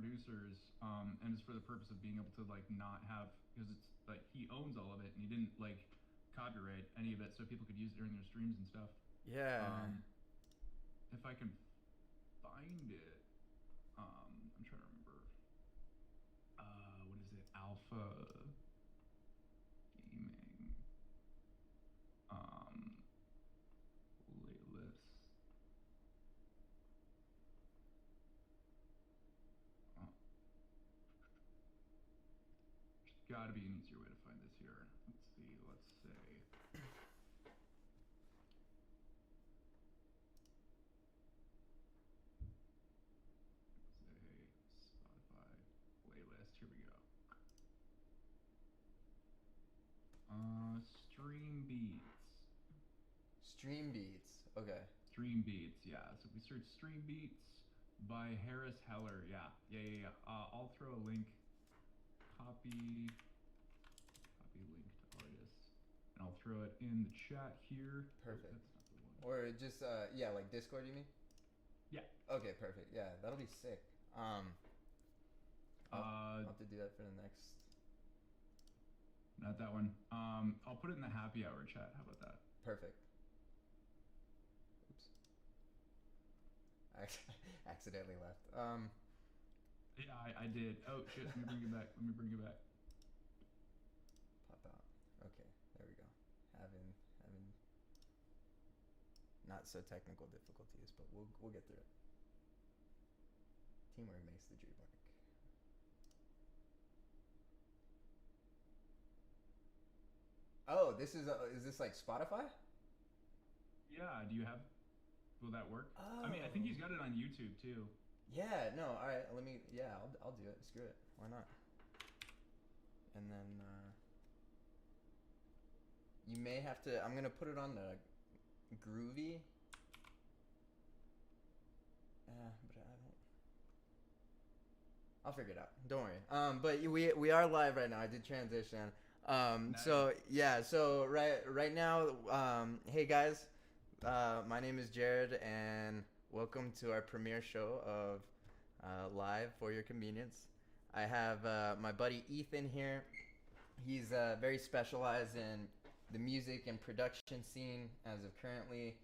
producers, and it's for the purpose of being able to like not have, because it's like he owns all of it and he didn't like copyright any of it, so people could use it during their streams and stuff. Yeah. Um, if I can find it, I'm trying to remember. What is it? Alpha Gaming. Um, Playlist. Oh, there's got to be an easier way to find this here. Let's see. Let's say. Say Spotify playlist. Here we go. Stream Beats. Stream beats. Okay. Stream Beats. Yeah. So if we search Stream Beats by Harris Heller. Yeah. Yeah. Yeah. Yeah. I'll throw a link. Copy. Copy link to artist, and I'll throw it in the chat here. Oh, Perfect. that's not the one. Or just yeah, like Discord, you mean? Yeah. Okay, perfect. Yeah, that'll be sick. I'll have to do that for the next. Not that one. I'll put it in the happy hour chat. How about that? Perfect. Oops. I accidentally left. Yeah, I did. Oh shit! Let me bring it back. Let me bring it back. Pop out. Okay, there we go. Having not so technical difficulties, but we'll get through it. Teamwork makes the dream work. Oh, this is this like Spotify? Yeah. Do you have? Will that work? I mean, I think Oh. he's got it on YouTube too. Yeah, no, all right. Let me. Yeah, I'll do it. Screw it. Why not? And then you may have to. I'm gonna put it on the Groovy. But I don't. I'll figure it out. Don't worry. But we are live right now. I did transition. Nice. So yeah. So right now. Hey guys. My name is Jared, and welcome to our premiere show of Live for Your Convenience. I have my buddy Ethan here. He's very specialized in the music and production scene as of currently,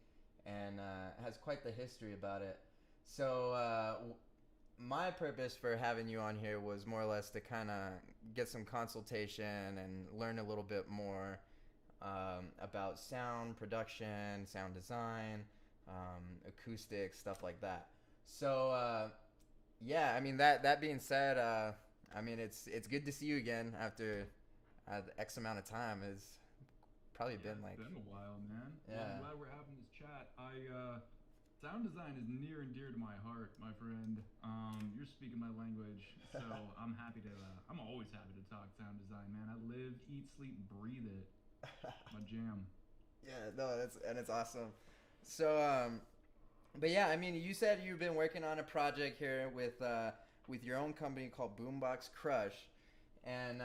and has quite the history about it. So my purpose for having you on here was more or less to kind of get some consultation and learn a little bit more about sound production, sound design, acoustics, stuff like that. So yeah, I mean that being said, I mean it's good to see you again after X amount of time. It's probably Yeah, been it's like been a while, man. Well, I'm yeah. glad we're having this chat. Sound design is near and dear to my heart, my friend. You're speaking my language, so I'm happy to. I'm always happy to talk sound design, man. I live, eat, sleep, breathe it. My jam. Yeah, no, it's awesome. So but yeah, I mean, you said you've been working on a project here with your own company called Boombox Crush, and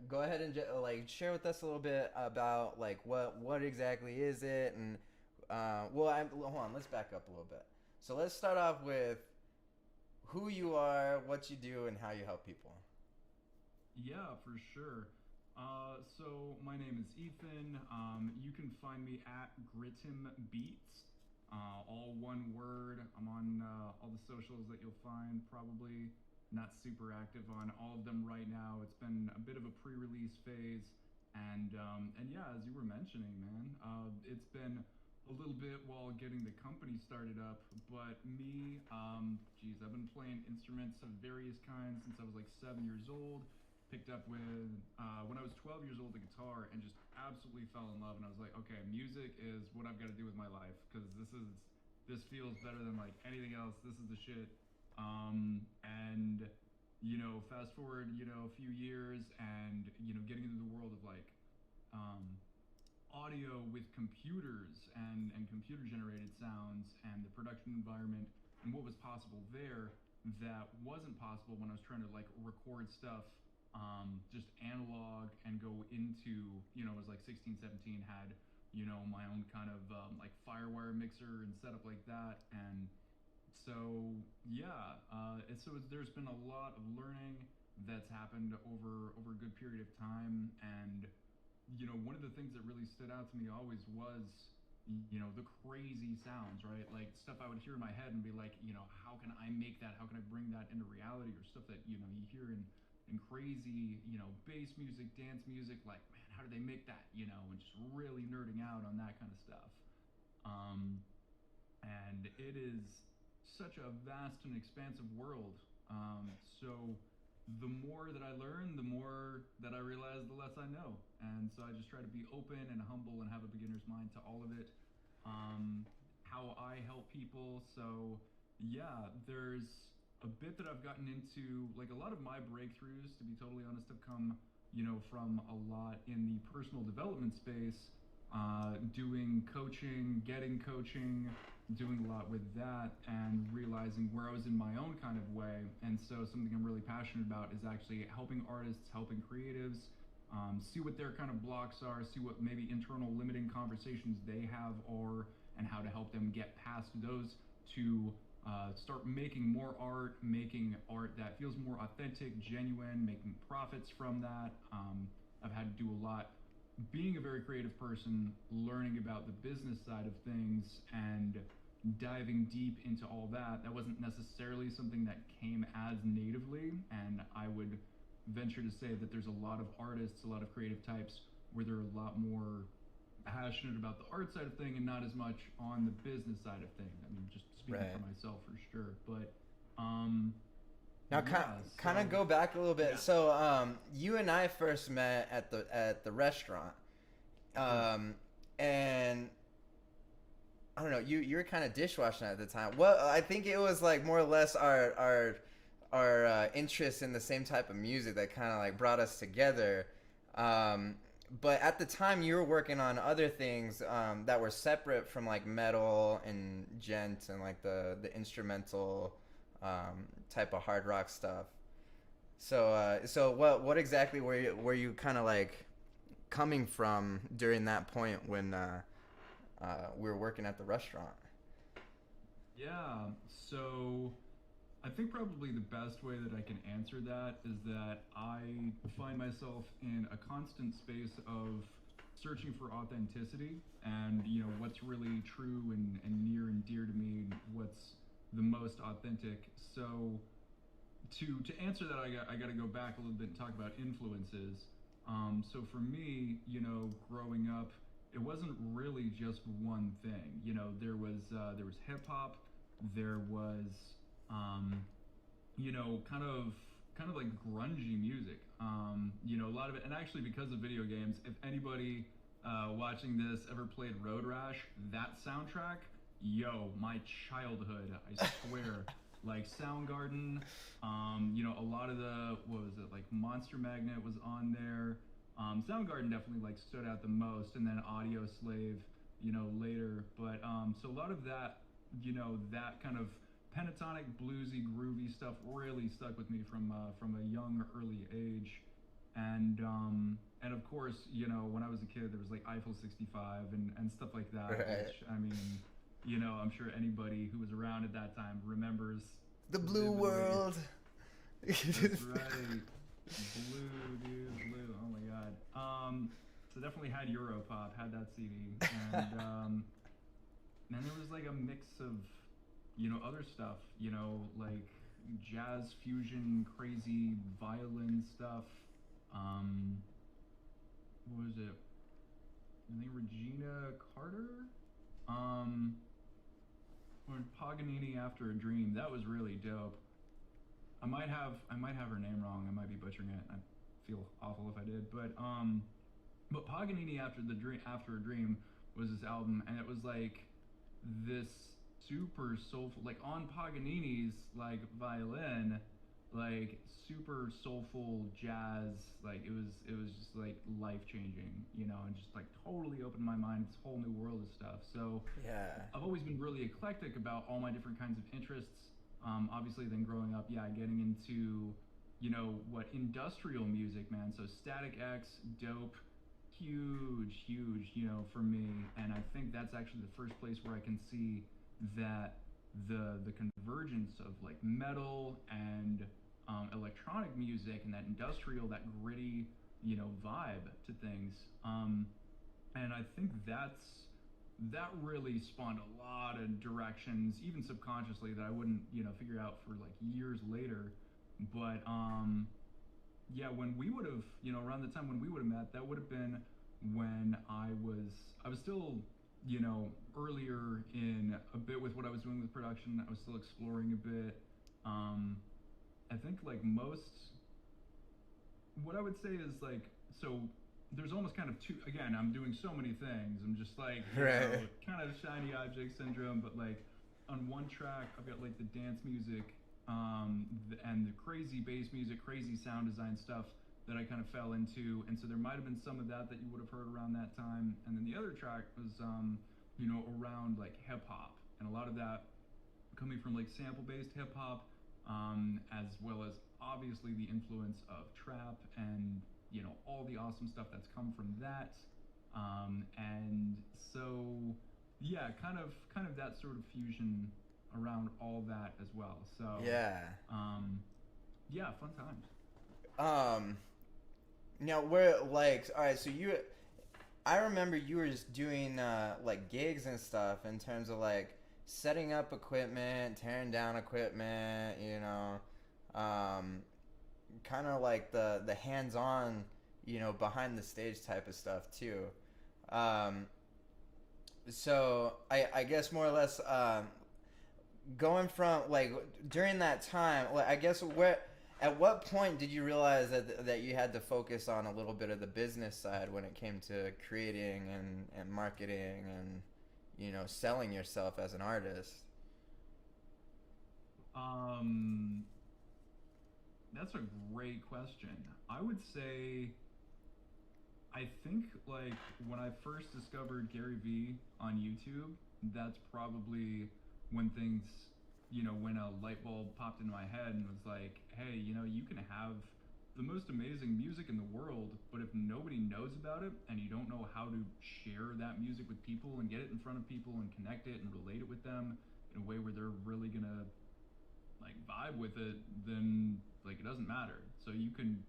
go ahead and like share with us a little bit about like what exactly is it, and hold on, let's back up a little bit. So let's start off with who you are, what you do, and how you help people. Yeah, for sure. So my name is Ethan. You can find me at Grittim Beats, all one word. I'm on all the socials that you'll find. Probably not super active on all of them right now. It's been a bit of a pre-release phase, and yeah, as you were mentioning, man, it's been a little bit while getting the company started up. But me, geez, I've been playing instruments of various kinds since I was like 7 years old. Picked up with when I was 12 years old the guitar and just absolutely fell in love, and I was like, okay, music is what I've got to do with my life, because this feels better than like anything else. This is the shit. And fast forward a few years, and getting into the world of like um, audio with computers and computer generated sounds and the production environment and what was possible there that wasn't possible when I was trying to like record stuff just analog and go into I was like 16, 17, had my own kind of like Firewire mixer and setup like that, and So yeah, there's been a lot of learning that's happened over a good period of time, and one of the things that really stood out to me always was, the crazy sounds, right? Like stuff I would hear in my head and be like, how can I make that? How can I bring that into reality? Or stuff that, you hear in crazy, bass music, dance music, like, man, how do they make that? And just really nerding out on that kind of stuff. Um, and it is such a vast and expansive world. So the more that I learn, the more that I realize, the less I know. And so I just try to be open and humble and have a beginner's mind to all of it. How I help people. So yeah, there's a bit that I've gotten into. Like a lot of my breakthroughs, to be totally honest, have come, from a lot in the personal development space, doing coaching, getting coaching, doing a lot with that, and realizing where I was in my own kind of way. And so something I'm really passionate about is actually helping artists, helping creatives, see what their kind of blocks are, see what maybe internal limiting conversations they have are, and how to help them get past those to start making more art, making art that feels more authentic, genuine, making profits from that. I've had to do a lot being a very creative person, learning about the business side of things and diving deep into all that. That wasn't necessarily something that came as natively, and I would venture to say that there's a lot of artists, a lot of creative types where they're a lot more passionate about the art side of thing and not as much on the business side of thing. I mean, just speaking Right. for myself for sure. But um Now, yeah, kind of so go back a little bit. yeah, So, you and I first met at the restaurant, sure. um, and I don't know. You were kind of dishwashing at the time. Well, I think it was like more or less our interest in the same type of music that kind of like brought us together. Um, but at the time, you were working on other things that were separate from like metal and gent and like the instrumental type of hard rock stuff. So what exactly were you kind of like coming from during that point when we were working at the restaurant? Yeah. So I think probably the best way that I can answer that is that I find myself in a constant space of searching for authenticity and what's really true and near and dear to me, what's the most authentic. So to answer that, I got to go back a little bit and talk about influences. So for me, growing up, it wasn't really just one thing. There was hip hop, there was um, kind of like grungy music. A lot of it, and actually because of video games, if anybody watching this ever played Road Rash, that soundtrack, yo, my childhood, I swear. Like Soundgarden, a lot of the what was it like Monster Magnet was on there. Soundgarden definitely like stood out the most, and then Audio Slave, later. But so a lot of that, that kind of pentatonic, bluesy, groovy stuff really stuck with me from a young, early age. And of course, when I was a kid, there was like Eiffel 65 and stuff like that, Right. which I mean, I'm sure anybody who was around at that time remembers The blue vividly. world. That's right. Blue, dude, blue. Oh my god. So definitely had Europop, had that CD, and then there was like a mix of, other stuff, like jazz fusion, crazy violin stuff. Um, what was it? I think Regina Carter. Um, or Paganini After a Dream. That was really dope. I might have her name wrong. I might be butchering it. I feel awful if I did. But Paganini After a Dream was this album, and it was like this super soulful, like on Paganini's like violin, like super soulful jazz. Like it was just like life changing, and just like totally opened my mind. This whole new world of stuff. So Yeah. I've always been really eclectic about all my different kinds of interests. Obviously, then growing up, yeah, getting into, what industrial music, man. So Static X, dope, huge, huge, for me. And I think that's actually the first place where I can see that the convergence of like metal and electronic music and that industrial, that gritty, vibe to things. And I think that really spawned a lot of directions, even subconsciously, that I wouldn't, figure out for like years later. But yeah, when we would have, around the time when we would have met, that would have been when I was still, earlier in a bit with what I was doing with production. I was still exploring a bit. I think like what I would say is like, so there's almost kind of two. Again, I'm doing so many things. I'm just like, Right. kind of shiny object syndrome. But like, on one track, I've got like the dance music, and the crazy bass music, crazy sound design stuff that I kind of fell into. And so there might have been some of that you would have heard around that time. And then the other track was, around like hip hop, and a lot of that coming from like sample based hip hop, as well as obviously the influence of trap and all the awesome stuff that's come from that. And so yeah, kind of that sort of fusion around all that as well. So Yeah. yeah, fun times. Um. Now we're like, all right. So I remember you were just doing like gigs and stuff in terms of like setting up equipment, tearing down equipment. Kind of like the hands-on, behind the stage type of stuff too. Um, so I guess more or less, going from like during that time, like I guess at what point did you realize that you had to focus on a little bit of the business side when it came to creating and marketing and selling yourself as an artist? Um, that's a great question. I would say, I think like when I first discovered Gary Vee on YouTube, that's probably when things, when a light bulb popped in my head and was like, hey, you can have the most amazing music in the world, but if nobody knows about it and you don't know how to share that music with people and get it in front of people and connect it and relate it with them in a way where they're really gonna like vibe with it, then like it doesn't matter. So you can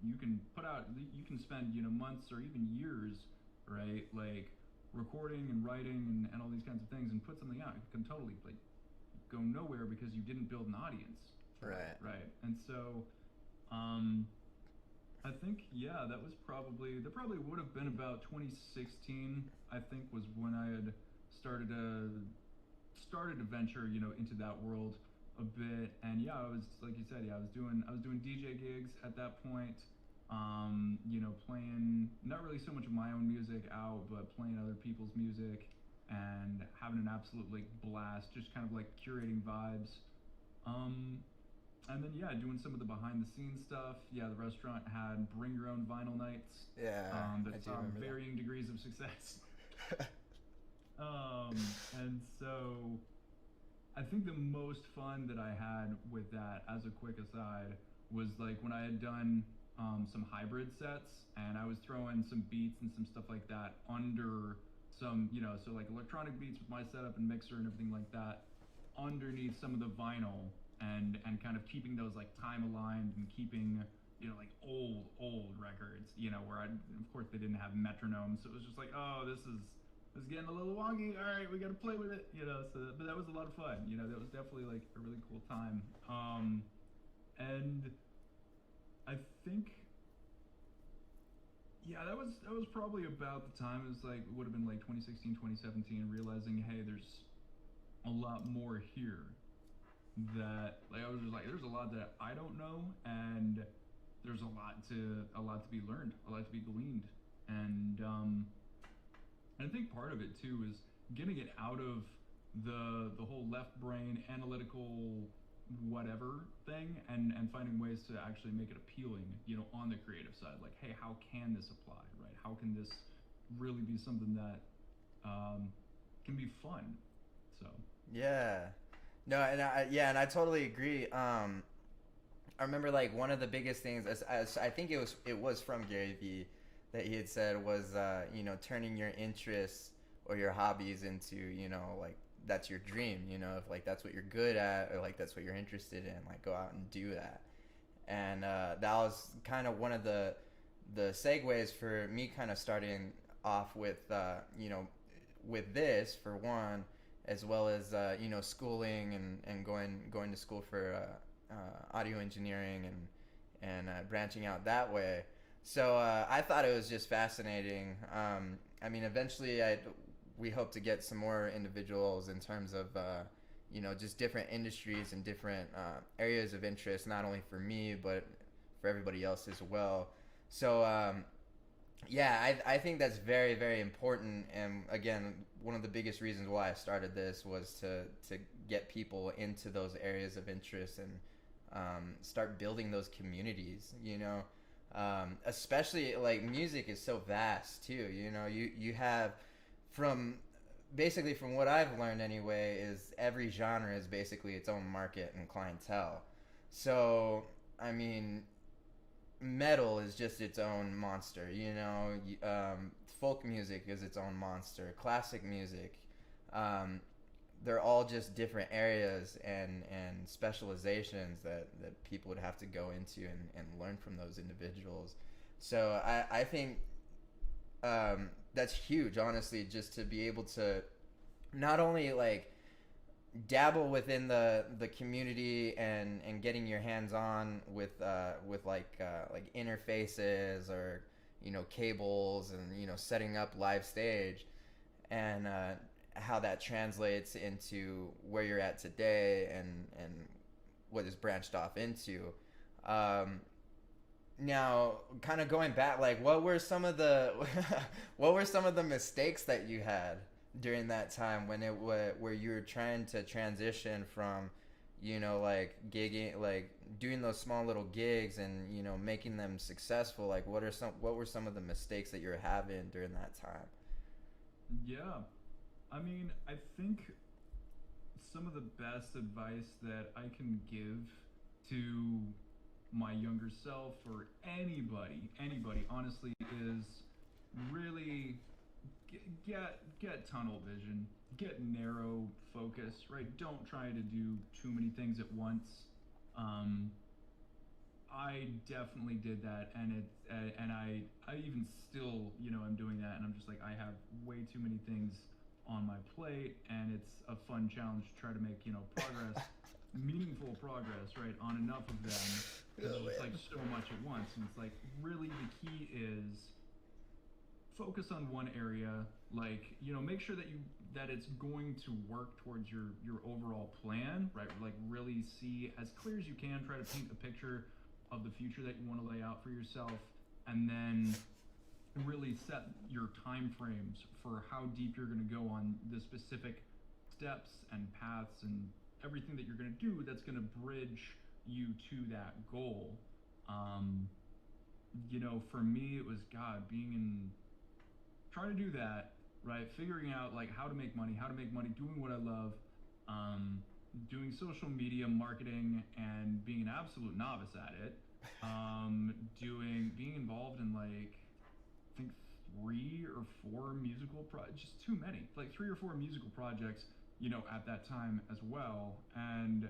spend months or even years, right, like recording and writing and all these kinds of things and put something out. It can totally like go nowhere because you didn't build an audience for Right. it, right? And so um I think yeah, that probably would have been about 2016. I think was when I had started a started to venture, into that world a bit. And yeah, I was like you said, yeah, I was doing DJ gigs at that point. Playing not really so much of my own music out, but playing other people's music and having an absolute like blast, just kind of like curating vibes. And then yeah, doing some of the behind the scenes stuff. Yeah, the restaurant had bring your own vinyl nights. Yeah, I That do saw remember varying degrees of success. that. And so I think the most fun that I had with that, as a quick aside, was like when I had done some hybrid sets and I was throwing some beats and some stuff like that under some, so like electronic beats with my setup and mixer and everything like that underneath some of the vinyl, and kind of keeping those like time aligned and keeping like old records, where of course they didn't have metronomes, so it was just like, oh, this is getting a little wonky. All right, we got to play with it, So, but that was a lot of fun. That was definitely like a really cool time. And I think, yeah, that was probably about the time. It was like, it would have been like 2016, 2017, realizing, hey, there's a lot more here. That like I was just like, there's a lot that I don't know, and there's a lot to be learned, a lot to be gleaned, and I think part of it too is getting it out of the whole left brain analytical whatever thing, and finding ways to actually make it appealing, on the creative side. Like, hey, how can this apply, right? How can this really be something that can be fun? So Yeah. No, and I totally agree. I remember like one of the biggest things, as I think it was from Gary Vee, that he had said was turning your interests or your hobbies into like that's your dream, you know, if like that's what you're good at, or like that's what you're interested in, like go out and do that. And that was kind of one of the segues for me kind of starting off with you know, with this for one, as well as you know, schooling and going to school for audio engineering and branching out that way. So I thought it was just fascinating. I mean, eventually we hope to get some more individuals in terms of you know, just different industries and different areas of interest, not only for me but for everybody else as well. So yeah, I think that's very, very important. And again, one of the biggest reasons why I started this was to get people into those areas of interest and start building those communities, you know. Especially like music is so vast too, you know. You have from basically, from what I've learned anyway, is every genre is basically its own market and clientele. So I mean, metal is just its own monster, you know. Folk music is its own monster. Classic music, um, they're all just different areas and specializations that people would have to go into and learn from those individuals. So I think that's huge, honestly, just to be able to not only like dabble within the community and getting your hands on with like interfaces or, you know, cables and, you know, setting up live stage, and how that translates into where you're at today and what is branched off into. Now, kind of going back, like what were some of the what were some of the mistakes that you had during that time when where you were trying to transition from, you know, like gigging, like doing those small little gigs and, you know, making them successful? Like what were some of the mistakes that you were having during that time? Yeah. I mean, I think some of the best advice that I can give to my younger self, or anybody, honestly, is really get tunnel vision, get narrow focus, right? Don't try to do too many things at once. Um, I definitely did that, and I even still, you know, I'm doing that, and I'm just like, I have way too many things on my plate, and it's a fun challenge to try to make, you know, progress, meaningful progress, right, on enough of them. It's just like so much at once, and it's like really the key is focus on one area, like, you know, make sure that it's going to work towards your overall plan, right? Like really see as clear as you can, try to paint a picture of the future that you want to lay out for yourself, and then really set your time frames for how deep you're going to go on the specific steps and paths and everything that you're going to do that's going to bridge you to that goal. um, you know, for me it was, God, being in, trying to do that, right? Figuring out like how to make money, doing what I love, um, doing social media marketing and being an absolute novice at it. Being involved in like, I think three or four just too many, like three or four musical projects, you know, at that time as well, and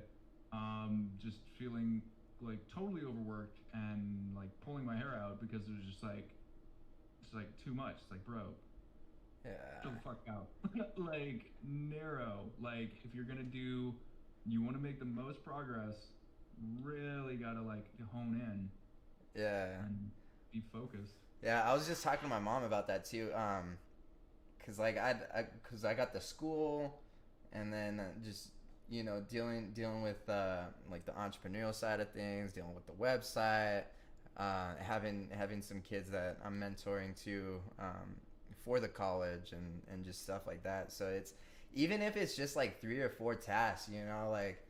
just feeling like totally overworked and like pulling my hair out because it was just like, it's like too much. It's like, bro, chill Yeah. the fuck out. Like narrow. Like if you're gonna do, you want to make the most progress, really gotta like hone in Yeah. and be focused. Yeah, I was just talking to my mom about that too. Cause like cause I got the school, and then just, you know, dealing with like the entrepreneurial side of things, dealing with the website, having some kids that I'm mentoring to, for the college and just stuff like that. So it's, even if it's just like three or four tasks, you know, like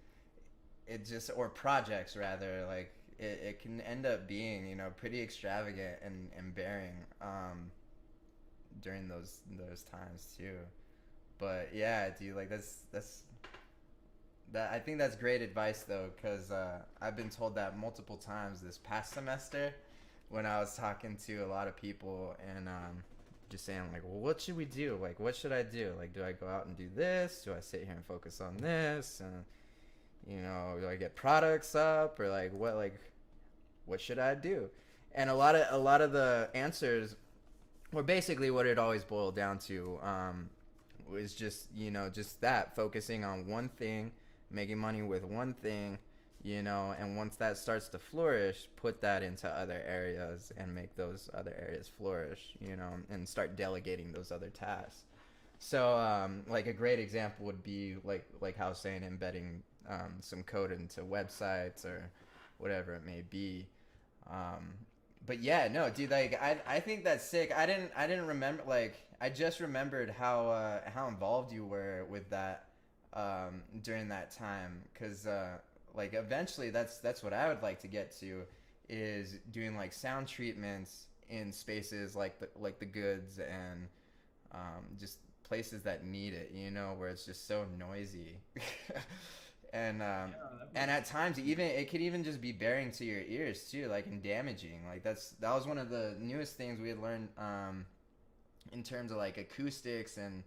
it just, or projects rather, like it can end up being, you know, pretty extravagant and bearing during those times too. But yeah, dude, like that's that, I think that's great advice though, because I've been told that multiple times this past semester when I was talking to a lot of people, and just saying like, well, what should we do? Like, what should I do? Like, do I go out and do this? Do I sit here and focus on this? And do I get products up, or what should I do? And a lot of the answers were basically what it always boiled down to, was just that, focusing on one thing, making money with one thing, and once that starts to flourish, put that into other areas and make those other areas flourish, and start delegating those other tasks. So, like a great example would be like how I was saying, embedding some code into websites or whatever it may be. But yeah, no, dude, like I think that's sick. I didn't remember, like I just remembered how involved you were with that during that time, because like eventually that's what I would like to get to, is doing like sound treatments in spaces like the goods, and just places that need it, where it's just so noisy. And and at times even it could even just be bearing to your ears too, like, and damaging. Like that was one of the newest things we had learned in terms of like acoustics and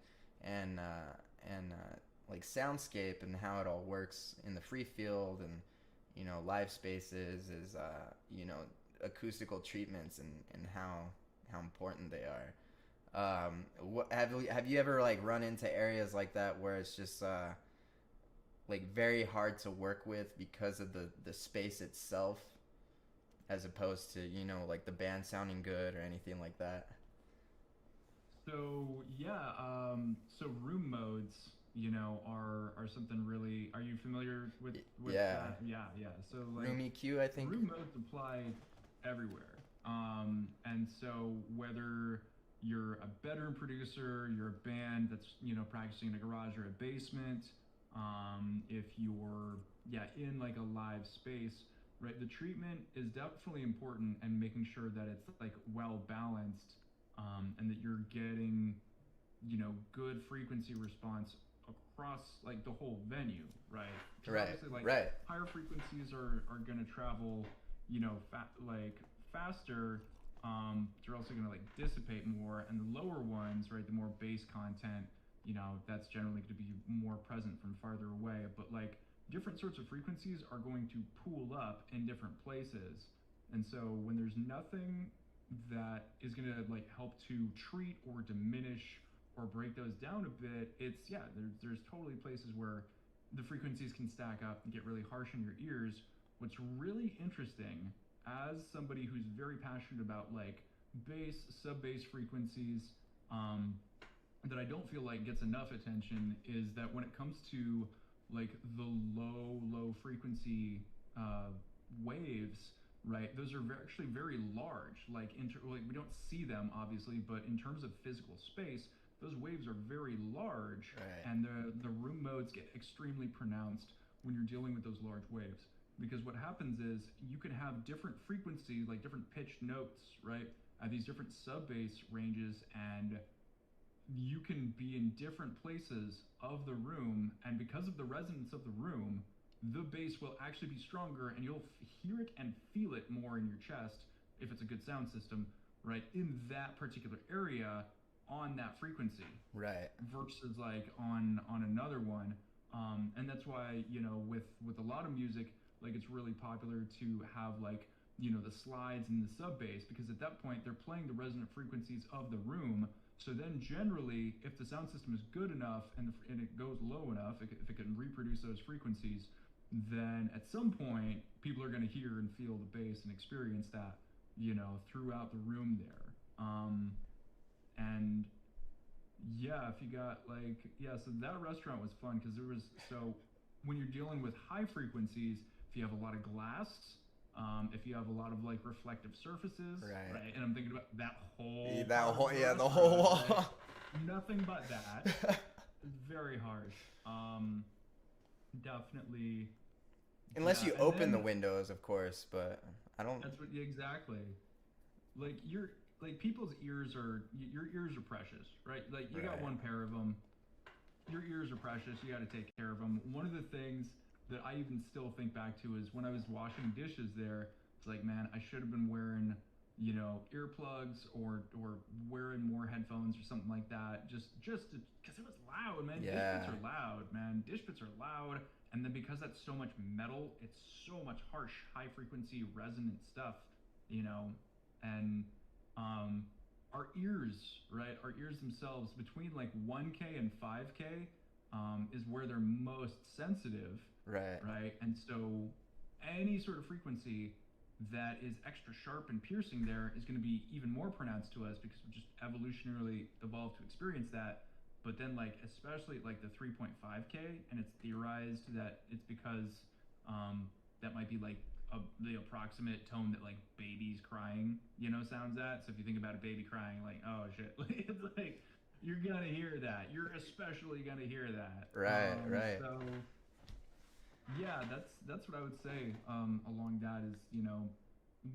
like soundscape, and how it all works in the free field, and live spaces, is acoustical treatments, and how important they are. Have you ever like run into areas like that where it's just like very hard to work with because of the space itself, as opposed to like the band sounding good or anything like that? So yeah, so room modes, are something really. Are you familiar with Yeah. that? Yeah, yeah. So like Room EQ, I think. room modes apply everywhere. And so whether you're a bedroom producer, you're a band that's practicing in a garage or a basement, if you're in like a live space, right? The treatment is definitely important, and making sure that it's like well balanced, and that you're getting good frequency response across like the whole venue, right? 'Cause Right. obviously, like, Right. higher frequencies are going to travel faster. They're also going to like dissipate more, and the lower ones, right, the more bass content, that's generally going to be more present from farther away. But like different sorts of frequencies are going to pool up in different places, and so when there's nothing that is going to like help to treat or diminish or break those down a bit, there's totally places where the frequencies can stack up and get really harsh in your ears. What's really interesting, as somebody who's very passionate about like bass, sub-bass frequencies, that I don't feel like gets enough attention, is that when it comes to like the low frequency waves, right? Those are actually very large. Like we don't see them obviously, but in terms of physical space, those waves are very large, Right. and the room modes get extremely pronounced when you're dealing with those large waves. Because what happens is you can have different frequencies, like different pitched notes, right, at these different sub-bass ranges, and you can be in different places of the room, and because of the resonance of the room, the bass will actually be stronger, and you'll hear it and feel it more in your chest, if it's a good sound system, right, in that particular area on that frequency, Right. versus like on another one. And that's why with a lot of music, like, it's really popular to have like the slides and the sub bass, because at that point they're playing the resonant frequencies of the room. So then generally, if the sound system is good enough, and it goes low enough, if it can reproduce those frequencies, then at some point people are going to hear and feel the bass and experience that throughout the room there. And yeah, if you got like, so that restaurant was fun, because when you're dealing with high frequencies, if you have a lot of glass, if you have a lot of like reflective surfaces, Right. and I'm thinking about that whole The whole wall. right? Nothing but that. Very harsh. Definitely. Unless Yeah, you and open the then windows, of course, but I don't. that's what, yeah, exactly. Like people's ears are, your ears are precious, right? Like, you got Right. one pair of them. Your ears are precious. You got to take care of them. One of the things that I even still think back to is when I was washing dishes there. It's like, man, I should have been wearing earplugs or wearing more headphones or something like that, just because it was loud, man. Dish Yeah. pits are loud, man. Dish pits are loud, and then because that's so much metal, it's so much harsh, high frequency, resonant stuff, you know, and um, our ears, right? Our ears themselves, between like 1K and 5K, is where they're most sensitive, Right. right? And so any sort of frequency that is extra sharp and piercing there is going to be even more pronounced to us because we just evolutionarily evolved to experience that. But then, like, especially like the 3.5K, and it's theorized that it's because that might be like the approximate tone that like babies crying, sounds at. So if you think about a baby crying, like, oh shit, it's like you're gonna hear that. You're especially gonna hear that. Right. Right. So yeah, that's what I would say. Along that is,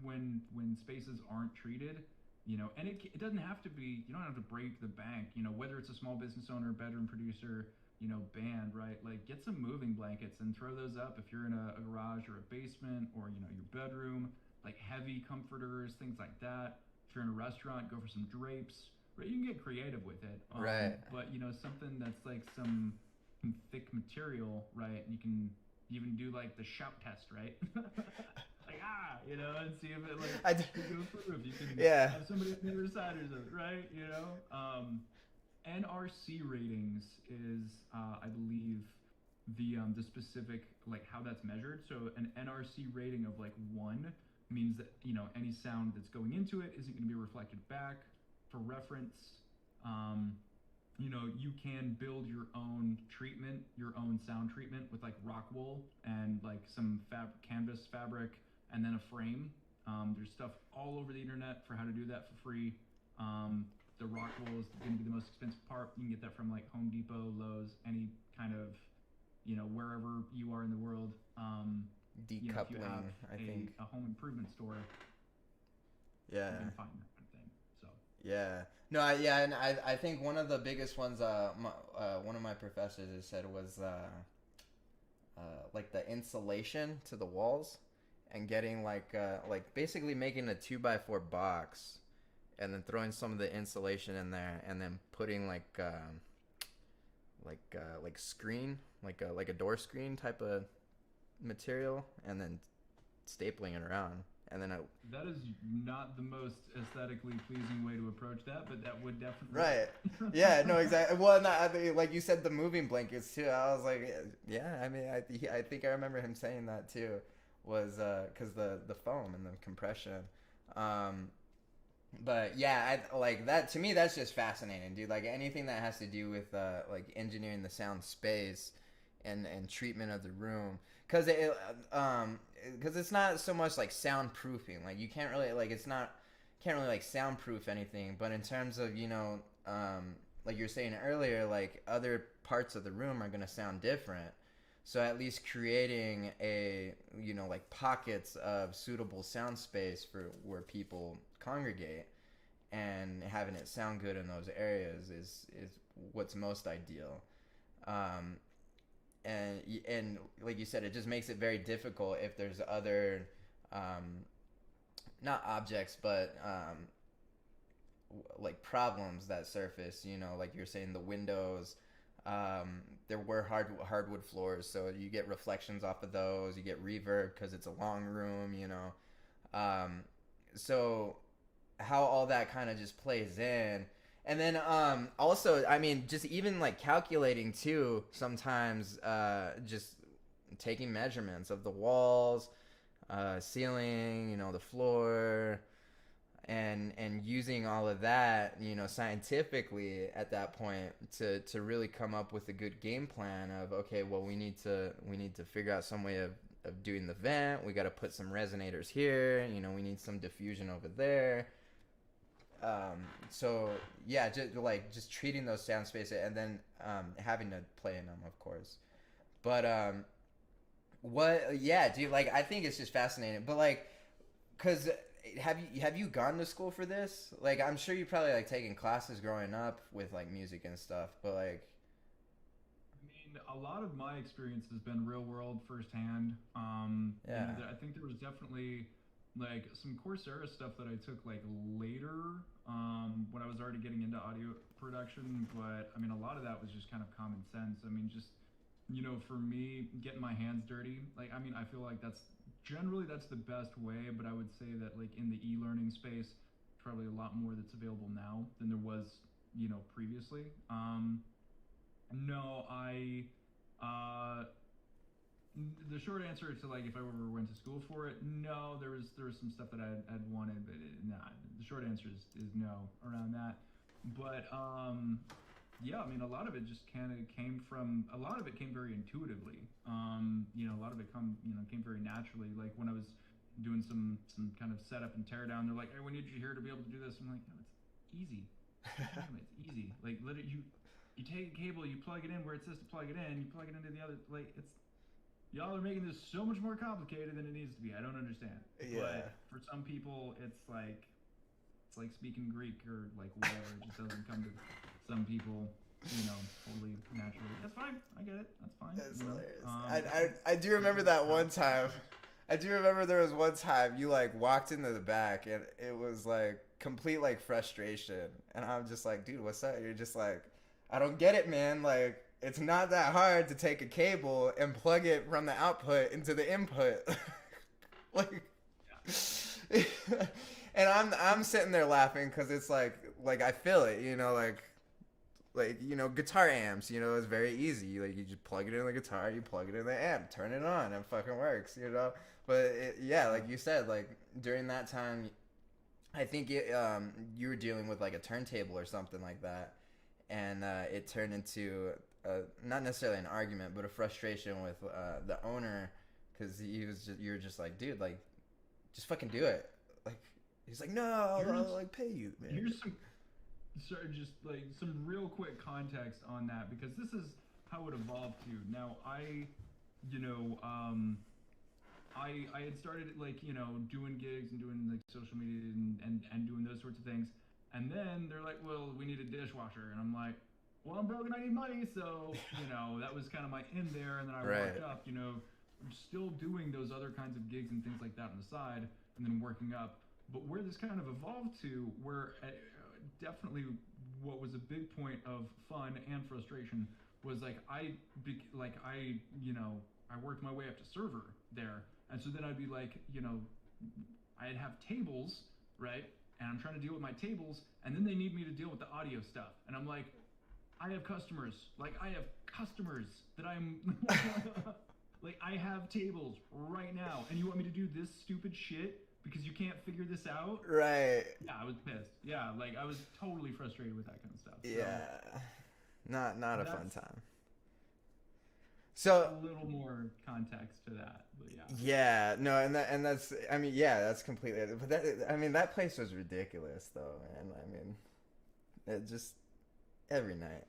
when spaces aren't treated, and it doesn't have to be. You don't have to break the bank. Whether it's a small business owner, bedroom producer, band, right? Like, get some moving blankets and throw those up if you're in a garage or a basement or your bedroom. Like heavy comforters, things like that. If you're in a restaurant, go for some drapes. Right, you can get creative with it. Right. But something that's like some thick material, right? You can even do like the shout test, right? Like and see if it like I d- goes through. If you can Yeah. have somebody on the other side or something, right? NRC ratings is, I believe, the specific like how that's measured. So an NRC rating of like 1 means that any sound that's going into it isn't going to be reflected back. For reference, you can build your own treatment, your own sound treatment with like rock wool and like some canvas fabric and then a frame. There's stuff all over the internet for how to do that for free. The rock wool is going to be the most expensive part. You can get that from like Home Depot, Lowe's, any kind of, wherever you are in the world. If you Decoupling, have I think. a home improvement store, Yeah. you can find that kind of thing. So. Yeah. No, and I think one of the biggest ones one of my professors has said was like the insulation to the walls and getting like basically making a 2x4 box and then throwing some of the insulation in there and then putting like screen, like a door screen type of material and then stapling it around. And then that is not the most aesthetically pleasing way to approach that, but that would definitely right. Yeah, no, exactly. Well, no, like you said, the moving blankets too. I was like, yeah. I mean, I think I remember him saying that too, was because the foam and the compression. But yeah, I like that. To me, that's just fascinating, dude. Like anything that has to do with like engineering the sound space and treatment of the room, because it's not so much like soundproofing. Like you can't really can't really like soundproof anything. But in terms of like you're saying earlier, like other parts of the room are gonna sound different. So at least creating a like pockets of suitable sound space for where people congregate and having it sound good in those areas is what's most ideal. And like you said, it just makes it very difficult if there's other not objects but like problems that surface, like you're saying, the windows. There were hardwood floors, so you get reflections off of those. You get reverb because it's a long room, so how all that kind of just plays in. And then also, I mean, just even like calculating too, sometimes just taking measurements of the walls, ceiling, the floor, and using all of that, scientifically at that point to really come up with a good game plan of, okay, well, we need to figure out some way of doing the vent. We got to put some resonators here, we need some diffusion over there. So yeah, just treating those sound spaces and then having to play in them, of course. But dude, like I think it's just fascinating. But like, cause have you gone to school for this? Like, I'm sure you probably like taken classes growing up with like music and stuff. But like, I mean, a lot of my experience has been real world, firsthand. Yeah. I think there was definitely like some Coursera stuff that I took like later, when I was already getting into audio production. But I mean, a lot of that was just kind of common sense. I mean, just for me, getting my hands dirty. Like, I mean, I feel like that's the best way. But I would say that like in the e-learning space, probably a lot more that's available now than there was, previously. No, uh, the short answer to like if I ever went to school for it, no. There was some stuff that I'd wanted, but nah. The short answer is no around that. But yeah, I mean, a lot of it just kind of came from a lot of it came very intuitively. A lot of it came very naturally. Like when I was doing some kind of setup and teardown, they're like, "Hey, we need you here to be able to do this." I'm like, "No, it's easy. Damn, it's easy. Like, you take a cable, you plug it in where it says to plug it in, you plug it into the other. Like, it's y'all are making this so much more complicated than it needs to be. I don't understand." Yeah. But for some people, it's like speaking Greek or like whatever. It just doesn't come to some people, totally naturally. That's fine. I get it. That's fine. That's hilarious. I do remember that one time. I do remember there was one time you like walked into the back and it was like complete like frustration, and I'm just like, "Dude, what's up?" You're just like, "I don't get it, man. Like, it's not that hard to take a cable and plug it from the output into the input." Like, and I'm sitting there laughing because it's like I feel it, guitar amps, it's very easy. Like, you just plug it in the guitar, you plug it in the amp, turn it on, it fucking works, But yeah, like you said, like during that time, I think you were dealing with like a turntable or something like that, and it turned into not necessarily an argument, but a frustration with the owner, because you were just like, "Dude, like, just fucking do it." Like, he's like, "No, I'll like pay you, man." Here's just like some real quick context on that, because this is how it evolved to. Now, you know, I had started like doing gigs and doing like social media and doing those sorts of things, and then they're like, "Well, we need a dishwasher," and I'm like, "Well, I'm broke and I need money," so that was kind of my in there, and then I Right. worked up, still doing those other kinds of gigs and things like that on the side, and then working up. But where this kind of evolved to, where definitely what was a big point of fun and frustration was like I worked my way up to server there, and so then I'd be like, I'd have tables, right? And I'm trying to deal with my tables, and then they need me to deal with the audio stuff, and I'm like, I have customers. Like, I have customers that I'm like, I have tables right now, and you want me to do this stupid shit because you can't figure this out? Right. Yeah, I was pissed. Yeah, like I was totally frustrated with that kind of stuff. So Yeah. Not a fun time. So a little more context to that, but yeah. Yeah, no, and that's, I mean, yeah, that's completely. But that place was ridiculous, though, man. I mean, it just every night.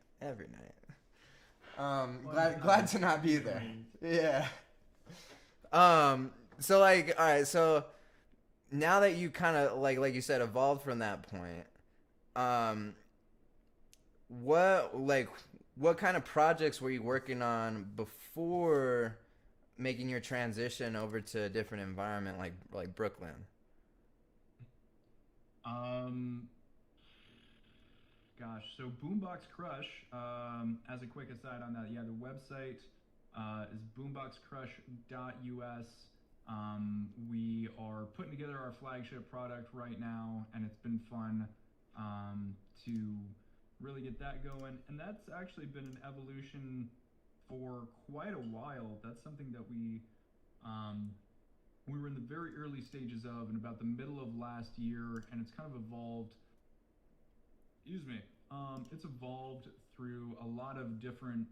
Glad to not be there. Yeah. So like, all right, so now that you kind of like you said, evolved from that point, what kind of projects were you working on before making your transition over to a different environment like Brooklyn? Gosh, so Boombox Crush, as a quick aside on that, yeah, the website is boomboxcrush.us. We are putting together our flagship product right now, and it's been fun to really get that going. And that's actually been an evolution for quite a while. That's something that we were in the very early stages of in about the middle of last year, and it's kind of evolved. Excuse me. It's evolved through a lot of different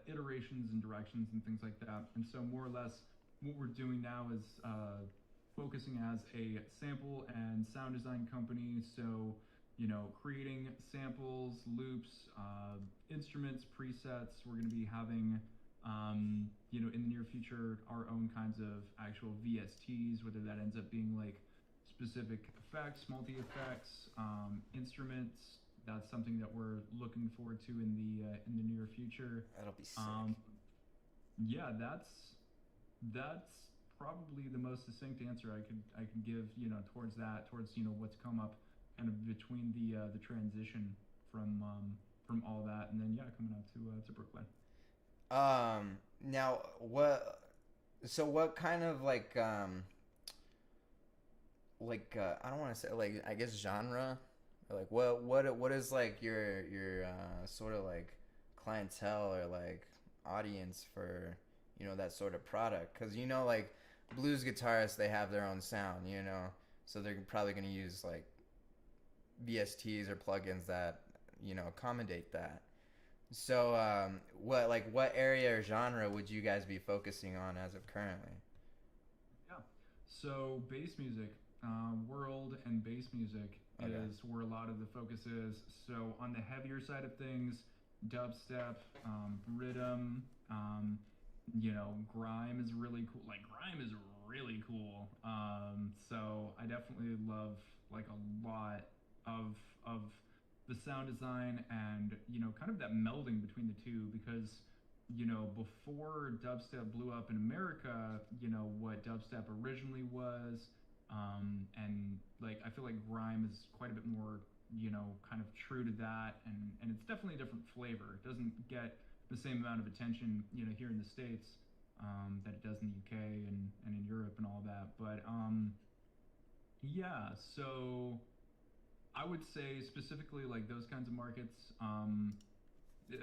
iterations and directions and things like that. And so more or less what we're doing now is focusing as a sample and sound design company. So, creating samples, loops, instruments, presets. We're going to be having, in the near future, our own kinds of actual VSTs, whether that ends up being like specific effects, multi-effects, instruments. That's something that we're looking forward to in the near future. That'll be sick. Yeah, that's probably the most succinct answer I could give, towards that, towards what's come up kind of between the transition from all that, and then yeah, coming out to Brooklyn. Now what? So what kind of I don't want to say like I guess genre, like what is like your sort of like clientele or like audience for that sort of product? Because like blues guitarists, they have their own sound, so they're probably gonna use like VSTs or plugins that accommodate that. So what area or genre would you guys be focusing on as of currently? Yeah. So bass music, world and bass music Okay. is where a lot of the focus is. So on the heavier side of things, dubstep, rhythm, grime is really cool. Like grime is really cool. So I definitely love like a lot of of the sound design and kind of that melding between the two because before dubstep blew up in America, what dubstep originally was, and like I feel like grime is quite a bit more, kind of true to that, and it's definitely a different flavor. It doesn't get the same amount of attention, here in the states, that it does in the UK and in Europe and all that. But yeah, so I would say specifically like those kinds of markets.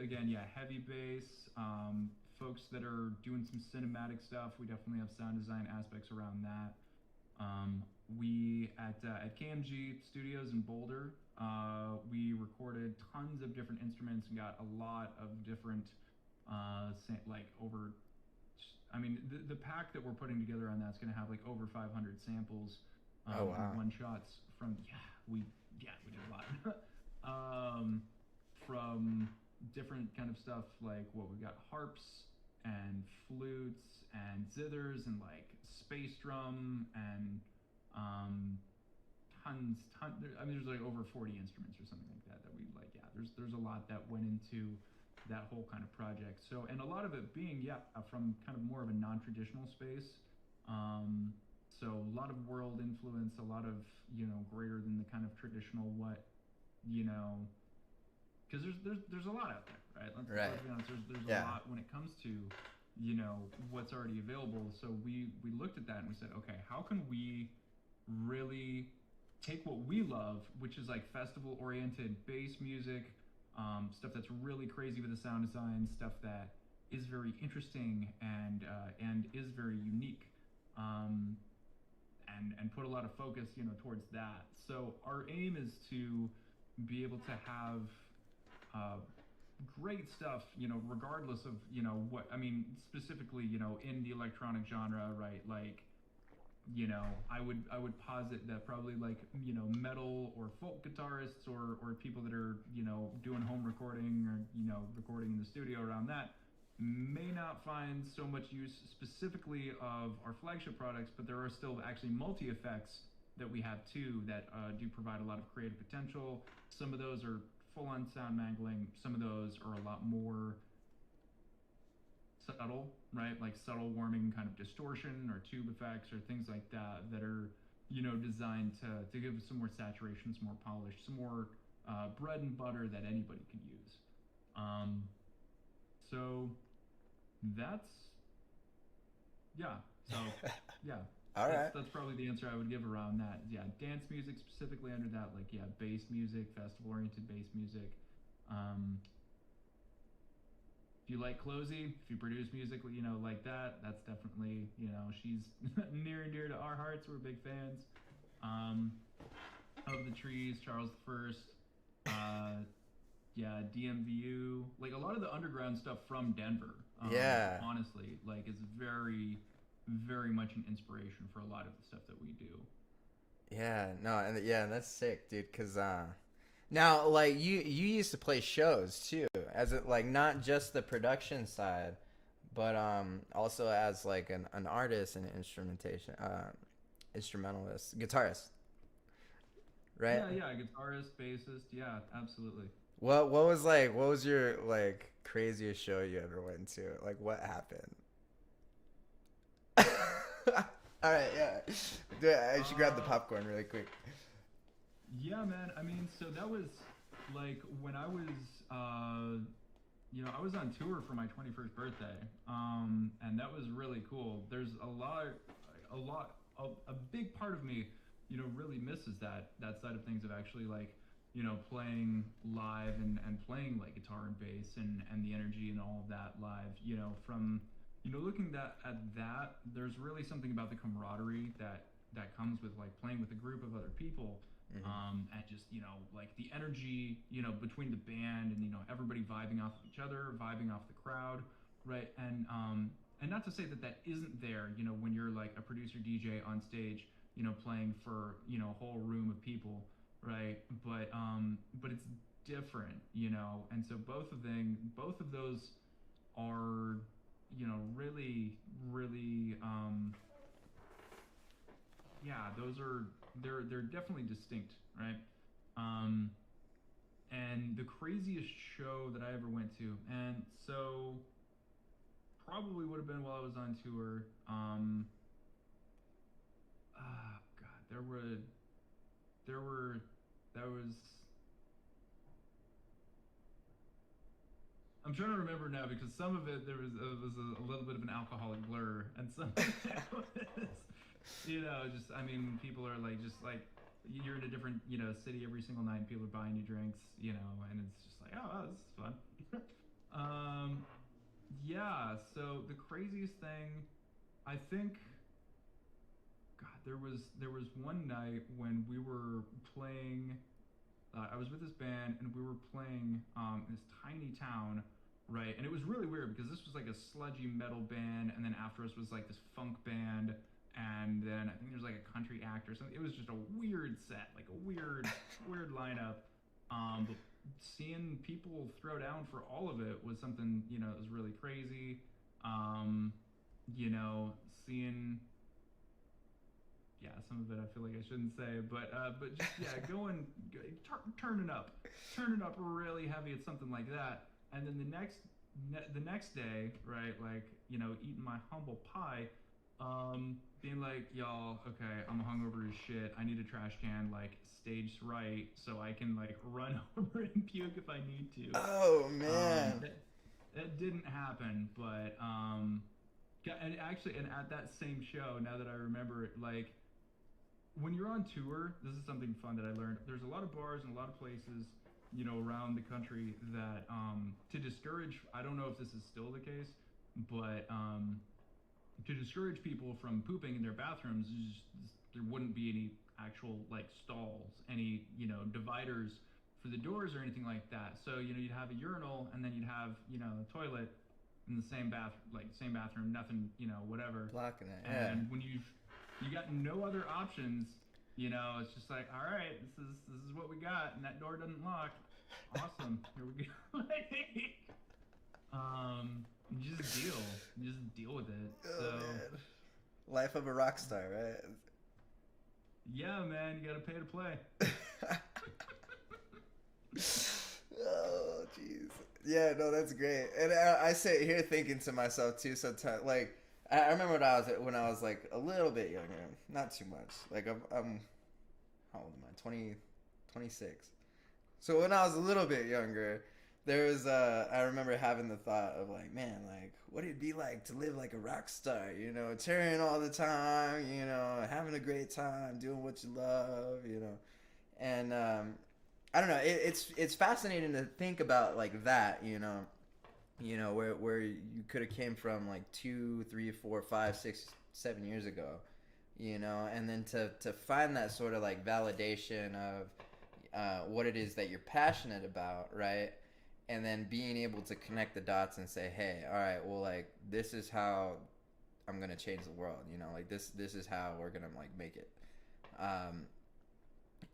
Again, yeah, heavy bass, folks that are doing some cinematic stuff. We definitely have sound design aspects around that. We at KMG Studios in Boulder, we recorded tons of different instruments and got a lot of different, like over. I mean, the pack that we're putting together on that's going to have like over 500 samples, Oh and wow. one shots from we did a lot. From different kind of stuff like what we got harps and flutes and zithers and like space drum and um, I mean, there's like over 40 instruments or something like that that we like. Yeah, there's a lot that went into that whole kind of project. So, and a lot of it being from kind of more of a non-traditional space. Um, so a lot of world influence, a lot of greater than the kind of traditional what you know because there's a lot out there, right? Let's Right. be honest. There's a Yeah. lot when it comes to what's already available. So we looked at that and we said, okay, how can we really take what we love, which is like festival oriented bass music, stuff that's really crazy with the sound design, stuff that is very interesting and is very unique, um, and put a lot of focus towards that. So our aim is to be able to have uh, great stuff, regardless of, what, I mean, specifically, in the electronic genre, right? Like, I would posit that probably like, metal or folk guitarists or people that are, doing home recording or, recording in the studio around that may not find so much use specifically of our flagship products, but there are still actually multi effects that we have too that do provide a lot of creative potential. Some of those are full on sound mangling, some of those are a lot more subtle, right? Like subtle warming kind of distortion or tube effects or things like that that are, designed to give some more saturation, some more polish, some more bread and butter that anybody can use. Um, so that's yeah. So yeah, All that's right. that's probably the answer I would give around that. Yeah, dance music specifically under that, like yeah, bass music, festival oriented bass music. Um, if you like Closey, if you produce music, like that, that's definitely she's near and dear to our hearts. We're big fans. Um, of the Trees, Charles the First. Uh, yeah, DMVU, like a lot of the underground stuff from Denver. Yeah. Honestly, like is very, very much an inspiration for a lot of the stuff that we do. Yeah. No. And yeah, that's sick, dude. Cause now like you used to play shows too, as it like not just the production side, but also as like an artist and instrumentation instrumentalist, guitarist, right? Yeah, yeah, guitarist, bassist, yeah, absolutely. What was your like craziest show you ever went to? Like what happened? All right, yeah. I should grab the popcorn really quick. Yeah, man. I mean, so that was like when I was, I was on tour for my 21st birthday, and that was really cool. There's a big part of me, really misses that side of things of actually like, playing live and playing like guitar and bass and the energy and all of that live, from, looking at that, there's really something about the camaraderie that comes with like playing with a group of other people. And just like the energy between the band and everybody vibing off of each other, vibing off the crowd, right? And not to say that isn't there when you're like a producer DJ on stage playing for a whole room of people, right? But it's different, and so both of those are really really yeah, they're definitely distinct, right? Um, and the craziest show that I ever went to, and so probably would have been while I was on tour. God, there were, that was. I'm trying to remember now because some of it there was a little bit of an alcoholic blur, and some of it was, just I mean, when people are like just like you're in a different city every single night, and people are buying you drinks, and it's just like, oh, wow, this is fun. Yeah. So the craziest thing, I think, God, there was one night when we were playing. I was with this band and we were playing in this tiny town, right? And it was really weird because this was like a sludgy metal band, and then after us was like this funk band, and then I think there's like a country act or something. It was just a weird set, like a weird lineup. But seeing people throw down for all of it was something that was really crazy. Um, Seeing, yeah, some of it I feel like I shouldn't say, but just yeah, turning up really heavy at something like that, and then the next day, right, like eating my humble pie, being like, y'all, okay, I'm hungover as shit. I need a trash can like staged right so I can like run over and puke if I need to. Oh man. That didn't happen, but and actually, and at that same show, now that I remember it, like when you're on tour, this is something fun that I learned. There's a lot of bars and a lot of places, around the country that to discourage. I don't know if this is still the case, but to discourage people from pooping in their bathrooms, there wouldn't be any actual like stalls, any dividers for the doors or anything like that. So you'd have a urinal and then you'd have a toilet in the same bathroom, nothing whatever. Blocking it. Yeah. And when you got no other options, it's just like, all right, this is what we got, and that door doesn't lock. Awesome, here we go. Just deal with it. Oh, so, man. Life of a rock star, right? Yeah, man, you gotta pay to play. Oh, jeez. Yeah, no, that's great. And I sit here thinking to myself too. Sometimes, like, I remember when I was like a little bit younger, not too much. Like I'm how old am I? 26. So when I was a little bit younger, there was I remember having the thought of like, man, like what it'd be like to live like a rock star, touring all the time, having a great time, doing what you love, and I don't know, it's fascinating to think about like that, where you could have came from like 2, 3, 4, 5, 6, 7 years ago, and then to find that sort of like validation of what it is that you're passionate about, right? And then being able to connect the dots and say, hey, all right, well, like this is how I'm gonna change the world, like this is how we're gonna like make it,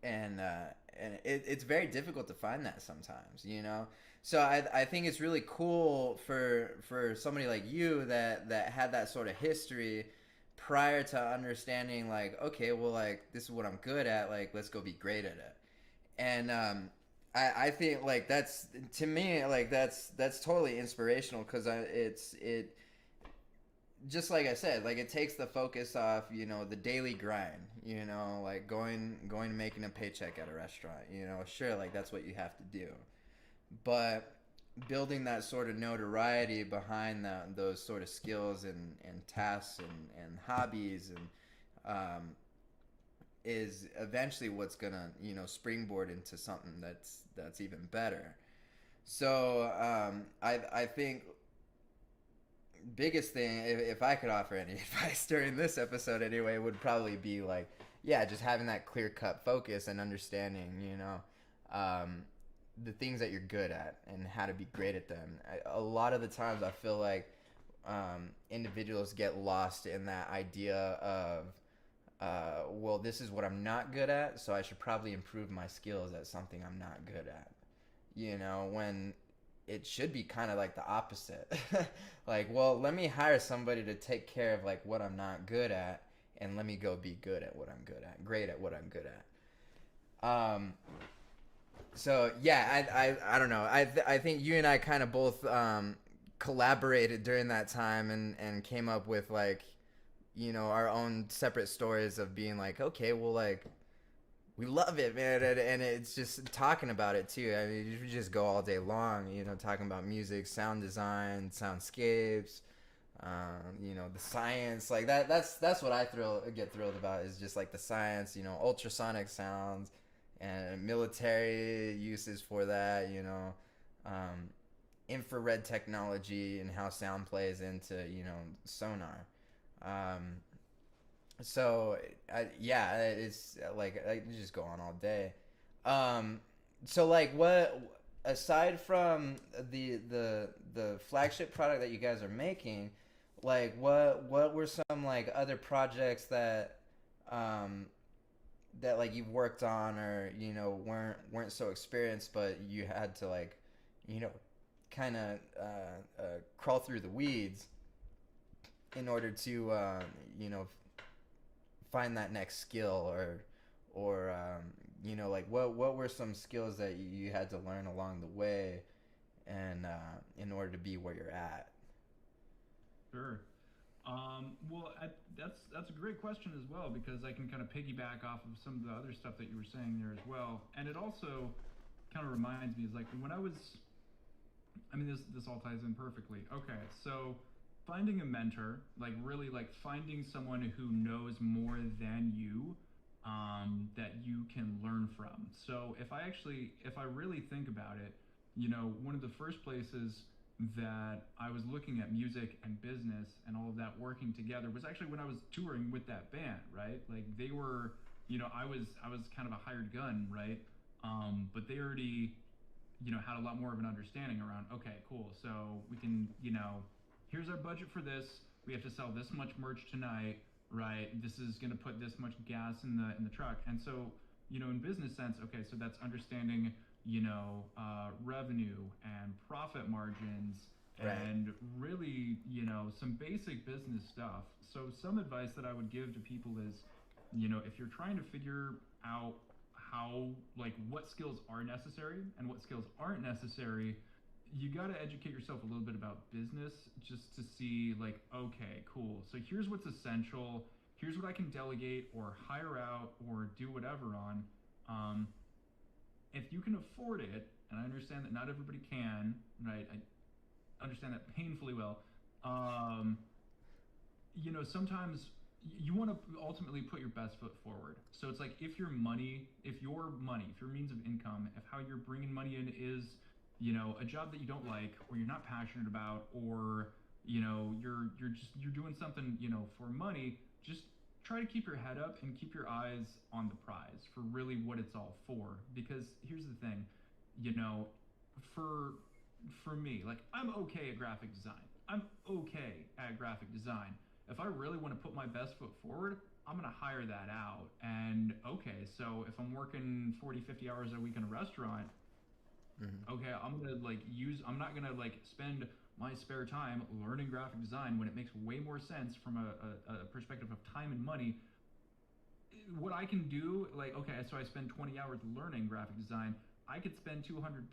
and it's very difficult to find that sometimes, So I think it's really cool for somebody like you that had that sort of history prior to understanding like, okay, well, like this is what I'm good at, like let's go be great at it. And I think like that's, to me, like that's totally inspirational, because just like I said, like it takes the focus off, the daily grind, like going making a paycheck at a restaurant, sure, like that's what you have to do. But building that sort of notoriety behind those sort of skills and tasks and hobbies is eventually what's gonna springboard into something that's even better. So I think biggest thing, if I could offer any advice during this episode anyway, would probably be like, yeah, just having that clear cut focus and understanding, um, the things that you're good at and how to be great at them. A lot of the times I feel like individuals get lost in that idea of, well, this is what I'm not good at, so I should probably improve my skills at something I'm not good at. When it should be kind of like the opposite. Like, well, let me hire somebody to take care of like what I'm not good at, and let me go be good at what I'm good at, great at what I'm good at. So yeah, I don't know. I think you and I kind of both collaborated during that time and came up with like, our own separate stories of being like, okay, well, like, we love it, man, and it's just talking about it too. I mean, you just go all day long, talking about music, sound design, soundscapes, the science, like that. That's what I get thrilled about, is just like the science, ultrasonic sounds, and military uses for that, um, infrared technology and how sound plays into sonar. Um, so yeah, it's like I could just go on all day. Um, so like what, aside from the flagship product that you guys are making, like what were some like other projects um that like you've worked on, or weren't so experienced, but you had to like you know kind of crawl through the weeds in order to find that next skill, or like what were some skills that you had to learn along the way, and in order to be where you're at. Sure. Well, that's a great question as well, because I can kind of piggyback off of some of the other stuff that you were saying there as well, and it also kind of reminds me is like when I was, I mean, this all ties in perfectly. Okay, so finding a mentor, like really like finding someone who knows more than you, that you can learn from. So if I really think about it, one of the first places that I was looking at music and business and all of that working together was actually when I was touring with that band, right? Like they were, I was kind of a hired gun, right? But they already, had a lot more of an understanding around, okay, cool, so we can, here's our budget for this. We have to sell this much merch tonight, right? This is going to put this much gas in the truck. And so, in business sense, okay, so that's understanding, revenue and profit margins, Right. and really, some basic business stuff. So some advice that I would give to people is, if you're trying to figure out how, like, what skills are necessary and what skills aren't necessary, you got to educate yourself a little bit about business, just to see like, okay, cool, so here's what's essential, here's what I can delegate or hire out or do whatever on. If you can afford it, and I understand that not everybody can, right? I understand that painfully well. um, Sometimes you want to ultimately put your best foot forward. So it's like, if your means of income, if how you're bringing money in is, a job that you don't like, or you're not passionate about, or you're doing something, for money, just try to keep your head up and keep your eyes on the prize for really what it's all for. Because here's the thing, you know, for me, like, I'm okay at graphic design. I'm okay at graphic design. If I really want to put my best foot forward, I'm going to hire that out. And okay, so if I'm working 40, 50 hours a week in a restaurant, Mm-hmm. okay, I'm not going to like spend my spare time learning graphic design when it makes way more sense from a perspective of time and money. What I can do, like, okay, so I spend 20 hours learning graphic design. I could spend $200,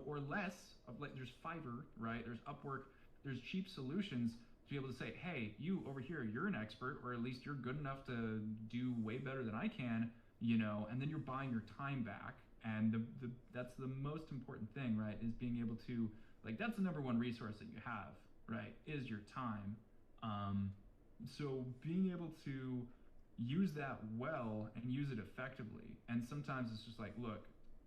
or less. Of like, there's Fiverr, right? There's Upwork. There's cheap solutions be able to say, hey, you over here, you're an expert, or at least you're good enough to do way better than I can, and then you're buying your time back. And that's the most important thing, right? Is being able to, like, that's the number one resource that you have, right? Is your time. So being able to use that well and use it effectively. And sometimes it's just like, look,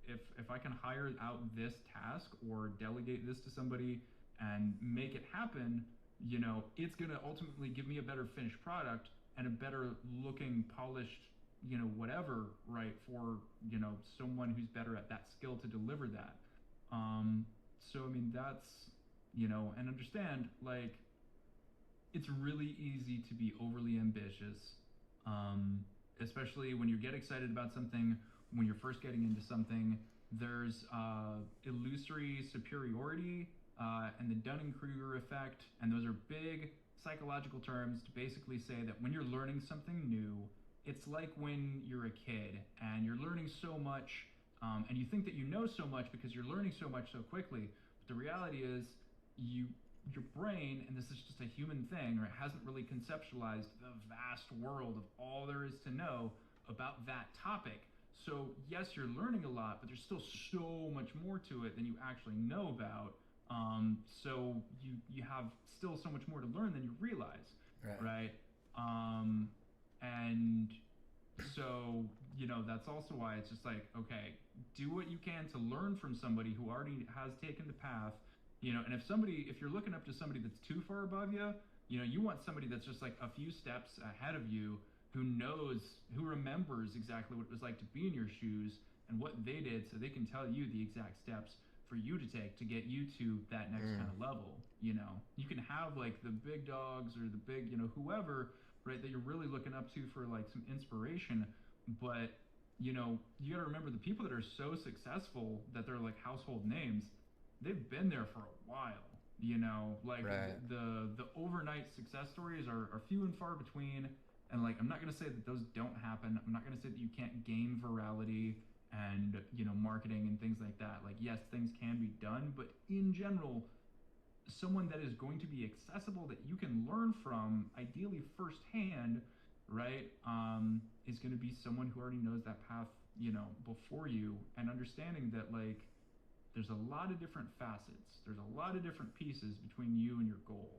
if I can hire out this task or delegate this to somebody and make it happen, it's going to ultimately give me a better finished product and a better looking, polished, whatever, right, for, someone who's better at that skill to deliver that. So, I mean, that's, and understand, like, it's really easy to be overly ambitious, especially when you get excited about something, when you're first getting into something. There's illusory superiority and the Dunning-Kruger effect, and those are big psychological terms to basically say that when you're learning something new, it's like when you're a kid and you're learning so much, and you think that you know so much because you're learning so much so quickly. But the reality is, your brain, and this is just a human thing, or it hasn't really conceptualized the vast world of all there is to know about that topic. So yes, you're learning a lot, but there's still so much more to it than you actually know about. So you have still so much more to learn than you realize, right? And so, that's also why it's just like, okay, do what you can to learn from somebody who already has taken the path, and if you're looking up to somebody that's too far above you, you want somebody that's just like a few steps ahead of you, who remembers exactly what it was like to be in your shoes and what they did, so they can tell you the exact steps for you to take to get you to that next kind of level. You can have like the big dogs or the big, whoever, right, that you're really looking up to for like some inspiration, but you got to remember the people that are so successful that they're like household names, they've been there for a while. Like the overnight success stories are few and far between. And like, I'm not going to say that those don't happen. I'm not going to say that you can't gain virality and, marketing and things like that. Like, yes, things can be done, but in general, someone that is going to be accessible that you can learn from, ideally firsthand, right, is going to be someone who already knows that path, before you, and understanding that, like, there's a lot of different facets. There's a lot of different pieces between you and your goal.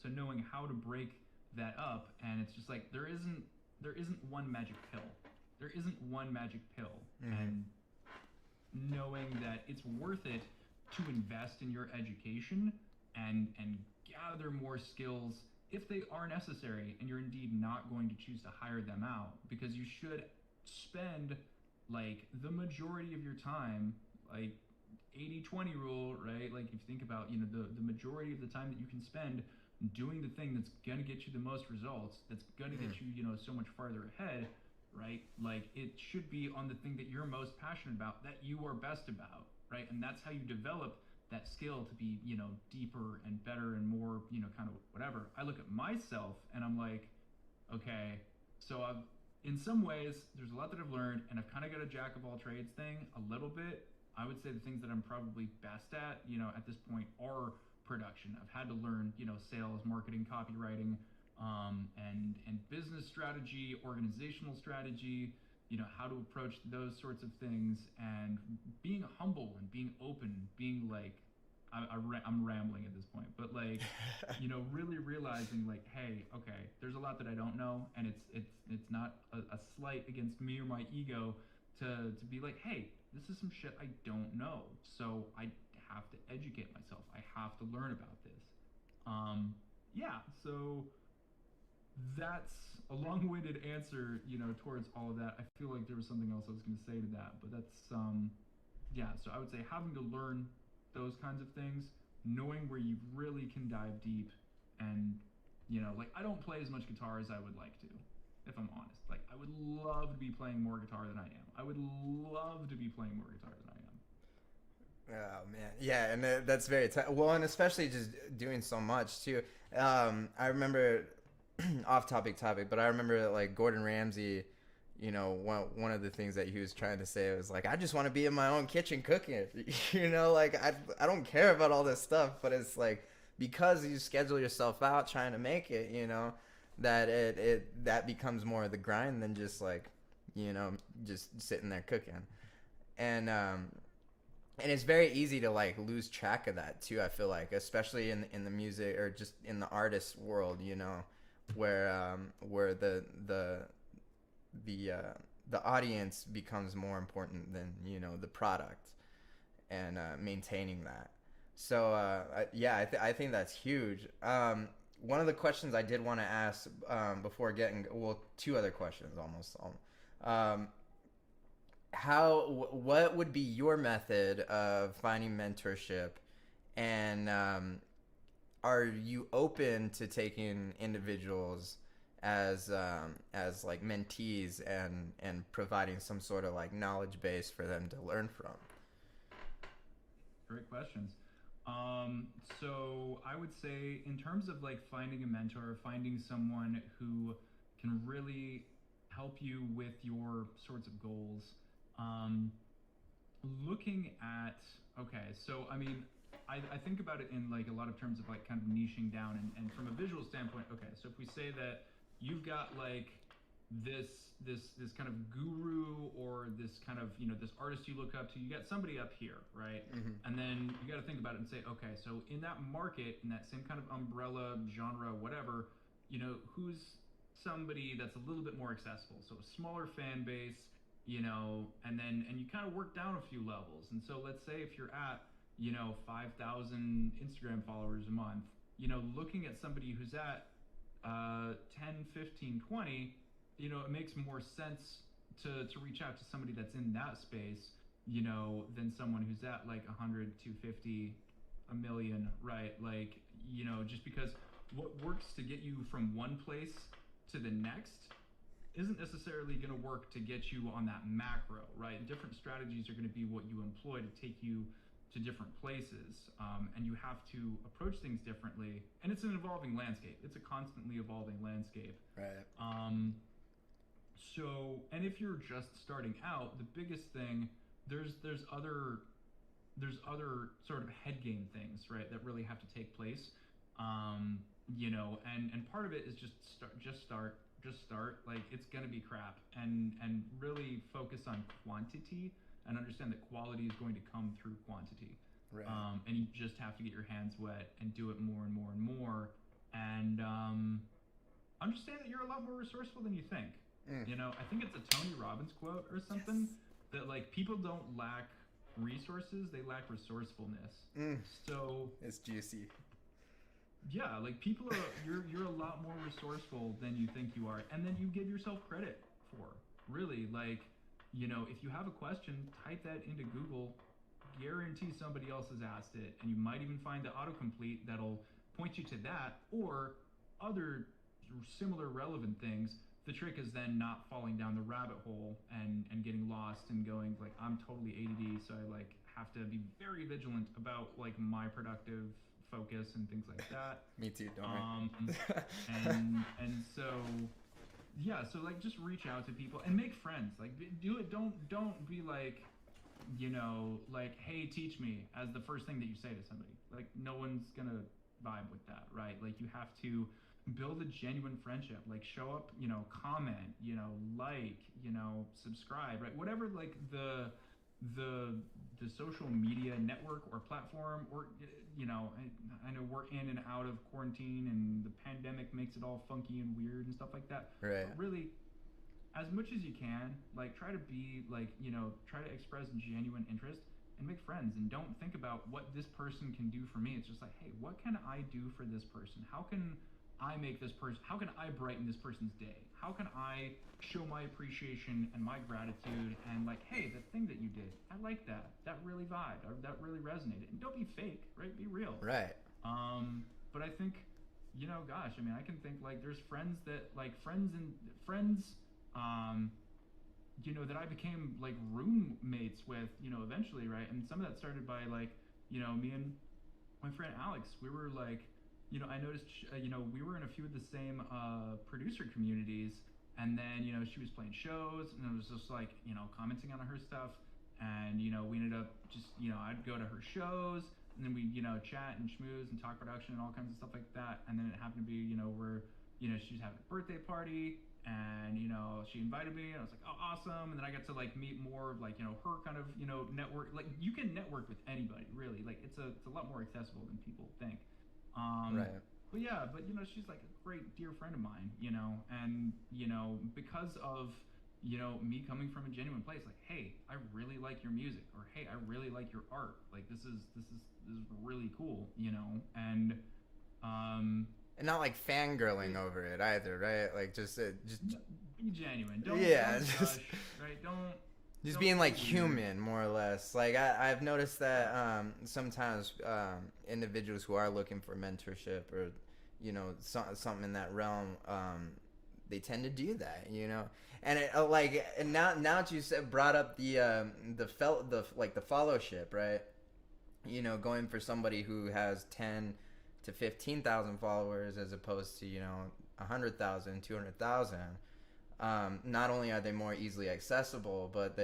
So knowing how to break that up, and it's just like there isn't one magic pill. There isn't one magic pill. And knowing that it's worth it to invest in your education and gather more skills if they are necessary, and you're indeed not going to choose to hire them out, because you should spend like the majority of your time, like 80-20 rule, right? Like if you think about, the majority of the time that you can spend doing the thing that's going to get you the most results, that's going to get you, so much farther ahead, right? Like it should be on the thing that you're most passionate about, that you are best about, right? And that's how you develop that skill to be, deeper and better and more, kind of whatever. I look at myself and I'm like, okay, so in some ways, there's a lot that I've learned, and I've kind of got a jack of all trades thing a little bit. I would say the things that I'm probably best at, at this point are production. I've had to learn, sales, marketing, copywriting, and business strategy, organizational strategy, how to approach those sorts of things, and being humble and being open, being like, I'm rambling at this point, but like, really realizing like, hey, okay, there's a lot that I don't know, and it's not a slight against me or my ego to be like, hey, this is some shit I don't know, so I have to educate myself. I have to learn about this. So that's a long-winded answer, towards all of that. I feel like there was something else I was going to say to that, but that's, so I would say having to learn those kinds of things, knowing where you really can dive deep, and, like, I don't play as much guitar as I would like to, if I'm honest. Like, I would love to be playing more guitar than I am. I would love to be playing more guitar than I am. Oh man, yeah, and that's very well, and especially just doing so much too. I remember off topic, but I remember like Gordon Ramsay, one of the things that he was trying to say was like, I just want to be in my own kitchen cooking. Like I don't care about all this stuff, but it's like because you schedule yourself out trying to make it, that that becomes more of the grind than just like, just sitting there cooking. And it's very easy to like lose track of that too. I feel like, especially in the music or just in the artist world, where the audience becomes more important than the product, and maintaining that. So I think that's huge. One of the questions I did want to ask, before getting, well, two other questions almost. What would be your method of finding mentorship, and are you open to taking individuals as like mentees, and providing some sort of like knowledge base for them to learn from? Great questions. So I would say, in terms of like finding a mentor, finding someone who can really help you with your sorts of goals, looking at, okay, so I mean, I think about it in like a lot of terms of like kind of niching down, and from a visual standpoint. Okay, so if we say that you've got like this kind of guru, or this kind of this artist you look up to, you got somebody up here, right? Mm-hmm. And then you got to think about it and say, okay, so in that market, in that same kind of umbrella genre, whatever, who's somebody that's a little bit more accessible, so a smaller fan base, and you kind of work down a few levels. And so let's say if you're at 5,000 Instagram followers a month, looking at somebody who's at 10, 15, 20, it makes more sense to reach out to somebody that's in that space, than someone who's at like 100, 250, a million, right? Like, just because what works to get you from one place to the next isn't necessarily going to work to get you on that macro, right? Different strategies are going to be what you employ to take you to different places, and you have to approach things differently. And it's an evolving landscape. It's a constantly evolving landscape. Right. So, and if you're just starting out, the biggest thing, there's other sort of head game things, right, that really have to take place. And part of it is just start. Like, it's gonna be crap, and really focus on quantity, and understand that quality is going to come through quantity. Right. And you just have to get your hands wet and do it more and more and more, and understand that you're a lot more resourceful than you think. I think it's a Tony Robbins quote or something, that like, people don't lack resources, they lack resourcefulness. So it's juicy. Yeah, like, people are you're a lot more resourceful than you think you are, and then you give yourself credit for. Really, like, if you have a question, type that into Google, guarantee somebody else has asked it, and you might even find the autocomplete that'll point you to that, or other similar relevant things. The trick is then not falling down the rabbit hole and getting lost and going like, I'm totally ADD, so I like have to be very vigilant about like my productive focus and things like that. Me too, don't worry. And so yeah, so like, just reach out to people and make friends. Like, do it. Don't be like, like, hey, teach me, as the first thing that you say to somebody. Like, no one's gonna vibe with that, right? Like, you have to build a genuine friendship. Like, show up, comment, like, subscribe, right? Whatever, like, the social media network or platform, or I know we're in and out of quarantine, and the pandemic makes it all funky and weird and stuff like that. Right. But really, as much as you can, like, try to be like, try to express genuine interest and make friends, and don't think about what this person can do for me. It's just like, hey, what can I do for this person? How can I brighten this person's day? How can I show my appreciation and my gratitude, and like, hey, the thing that you did, I like that. That really vibed, or that really resonated. And don't be fake, right? Be real. Right. But I think, gosh, I mean, I can think like, there's friends that like that I became like roommates with, eventually, right? And some of that started by like, me and my friend Alex, we were like, I noticed, we were in a few of the same producer communities, and then, she was playing shows, and I was just like, commenting on her stuff, and, we ended up just, I'd go to her shows, and then we, chat and schmooze and talk production and all kinds of stuff like that. And then it happened to be, where, she was having a birthday party, and she invited me, and I was like, oh, awesome. And then I got to like meet more of like, her kind of, network. Like, you can network with anybody, really. Like, it's a lot more accessible than people think. Right. But yeah, she's like a great dear friend of mine, and because of me coming from a genuine place, like, hey, I really like your music, or hey, I really like your art. Like, this is really cool, and And not like fangirling over it either, right? Like just be genuine. Don't just rush, right? just don't being like be human, more or less. Like I've noticed that sometimes individuals who are looking for mentorship or something in that realm, they tend to do that, And it, and now that you brought up the followship, right? Going for somebody who has 10 to 15,000 followers as opposed to 100,000, 200,000. Not only are they more easily accessible, but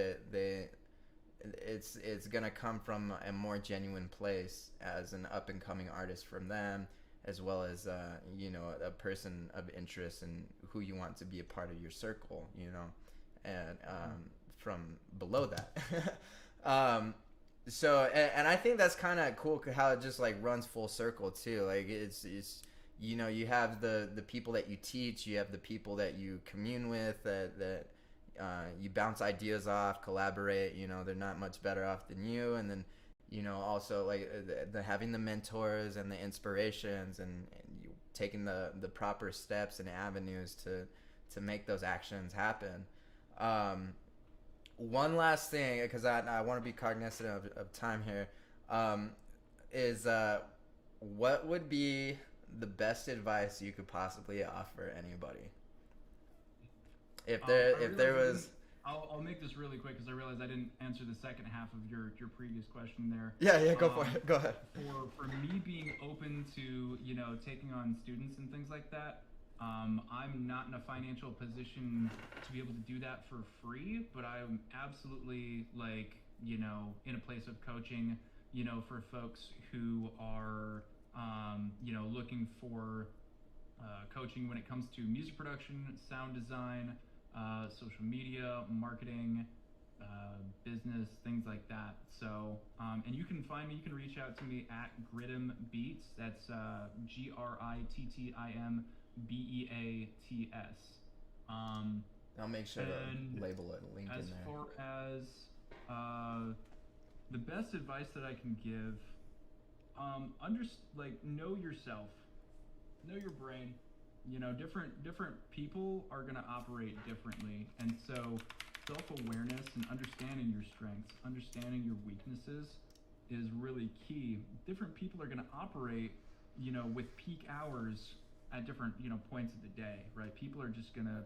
it's gonna come from a more genuine place as an up and coming artist from them, as well as a person of interest and who you want to be a part of your circle, and from below that. So and I think that's kind of cool how it just like runs full circle too. Like it's you have the people that you teach, you have the people that you commune with, that you bounce ideas off, collaborate. They're not much better off than you, and then also like the having the mentors and the inspirations, and you taking the proper steps and avenues to make those actions happen. One last thing, because I want to be cognizant of time here, is what would be the best advice you could possibly offer anybody? If there was... I'll make this really quick because I realized I didn't answer the second half of your previous question there. Yeah, go for it. Go ahead. For me being open to, taking on students and things like that, I'm not in a financial position to be able to do that for free, but I'm absolutely in a place of coaching, for folks who are, looking for coaching when it comes to music production, sound design, social media, marketing, business, things like that. So, and you can find me, you can reach out to me at Grittim Beats. That's GRITTIM BEATS. I'll make sure to label it and link in there. As far as the best advice that I can give, know yourself, know your brain. Different people are gonna operate differently, and so self-awareness and understanding your strengths, understanding your weaknesses is really key. Different people are gonna operate, with peak hours at different, points of the day, right? People are just gonna,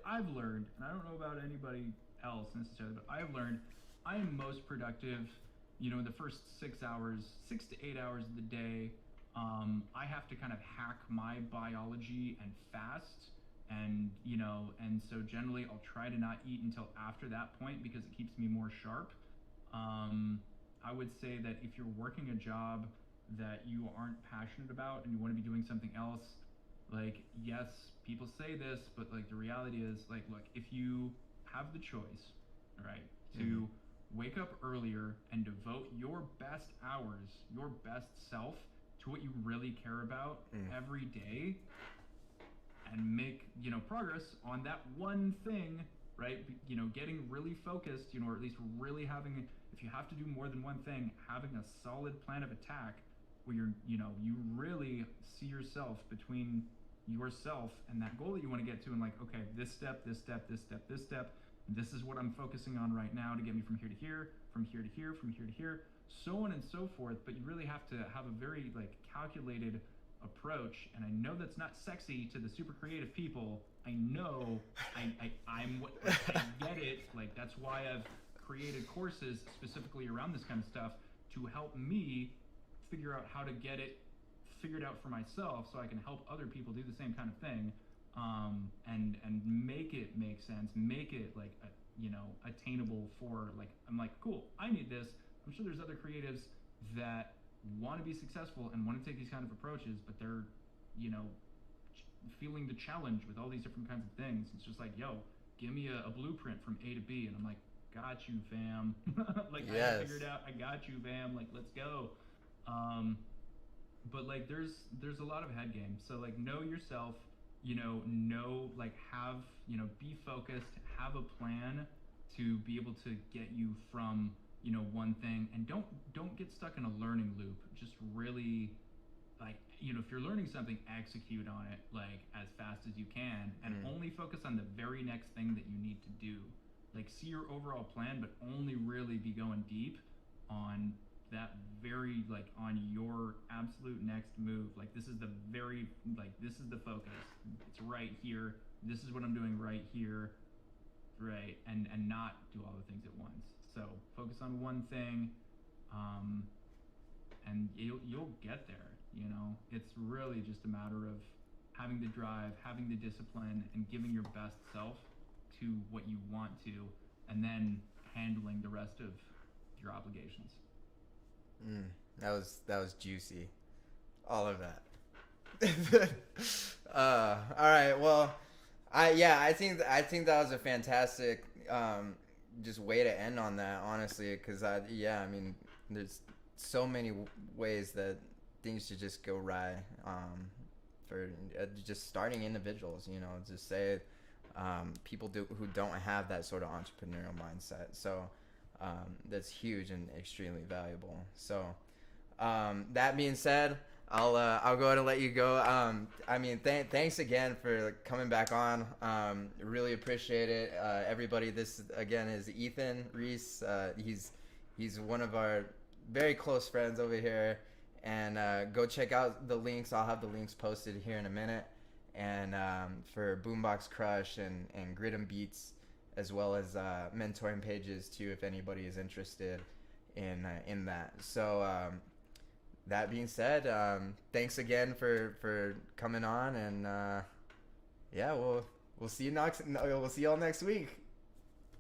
I've learned, and I don't know about anybody else necessarily, but I've learned I am most productive, in the first 6 to 8 hours of the day. I have to kind of hack my biology and fast, and so generally I'll try to not eat until after that point because it keeps me more sharp. I would say that if you're working a job that you aren't passionate about and you want to be doing something else, like, yes, people say this, but like the reality is, like, look, if you have the choice, right, to wake up earlier and devote your best hours, your best self to what you really care about every day, and make progress on that one thing, right? Getting really focused, or at least really having, if you have to do more than one thing, having a solid plan of attack where you really see yourself between yourself and that goal that you want to get to, and like, okay, this step, this step, this step, this step, this is what I'm focusing on right now to get me from here to here, from here to here, from here to here, so on and so forth. But you really have to have a very calculated approach, and I know that's not sexy to the super creative people. I know, I get it. Like, that's why I've created courses specifically around this kind of stuff to help me figure out how to get it figured out for myself, so I can help other people do the same kind of thing, and make it make sense, make it attainable for, I'm like, cool, I need this. I'm sure there's other creatives that want to be successful and want to take these kind of approaches, but they're, you know, feeling the challenge with all these different kinds of things. It's just like, yo, give me a blueprint from A to B, and I'm like, got you, fam. Like, Yes. I figured out, I got you, fam. Like, let's go. But like, there's a lot of head game. So like, know yourself. You know, like, have, be focused, have a plan to be able to get you from, one thing, and don't get stuck in a learning loop. Just really, like, if you're learning something, execute on it like as fast as you can, and only focus on the very next thing that you need to do. Like, see your overall plan, but only really be going deep on that very, like, on your absolute next move. Like, this is the very, like, this is the focus. It's right here. This is what I'm doing right here, right? And not do all the things at once. So focus on one thing, and you'll get there. It's really just a matter of having the drive, having the discipline, and giving your best self to what you want to, and then handling the rest of your obligations. That was juicy, all of that. All right, well, I think that was a fantastic just way to end on that, honestly, because I mean, there's so many ways that things should just go right for just starting individuals. Just say people who don't have that sort of entrepreneurial mindset. So that's huge and extremely valuable. So that being said, I'll go ahead and let you go. I mean, thanks again for coming back on. Really appreciate it, everybody. This again is Ethan Reese. He's one of our very close friends over here, and go check out the links. I'll have the links posted here in a minute, and for Boombox Crush and Grit 'em Beats, as well as mentoring pages too, if anybody is interested in that. So that being said, thanks again for coming on, and we'll see you all next week.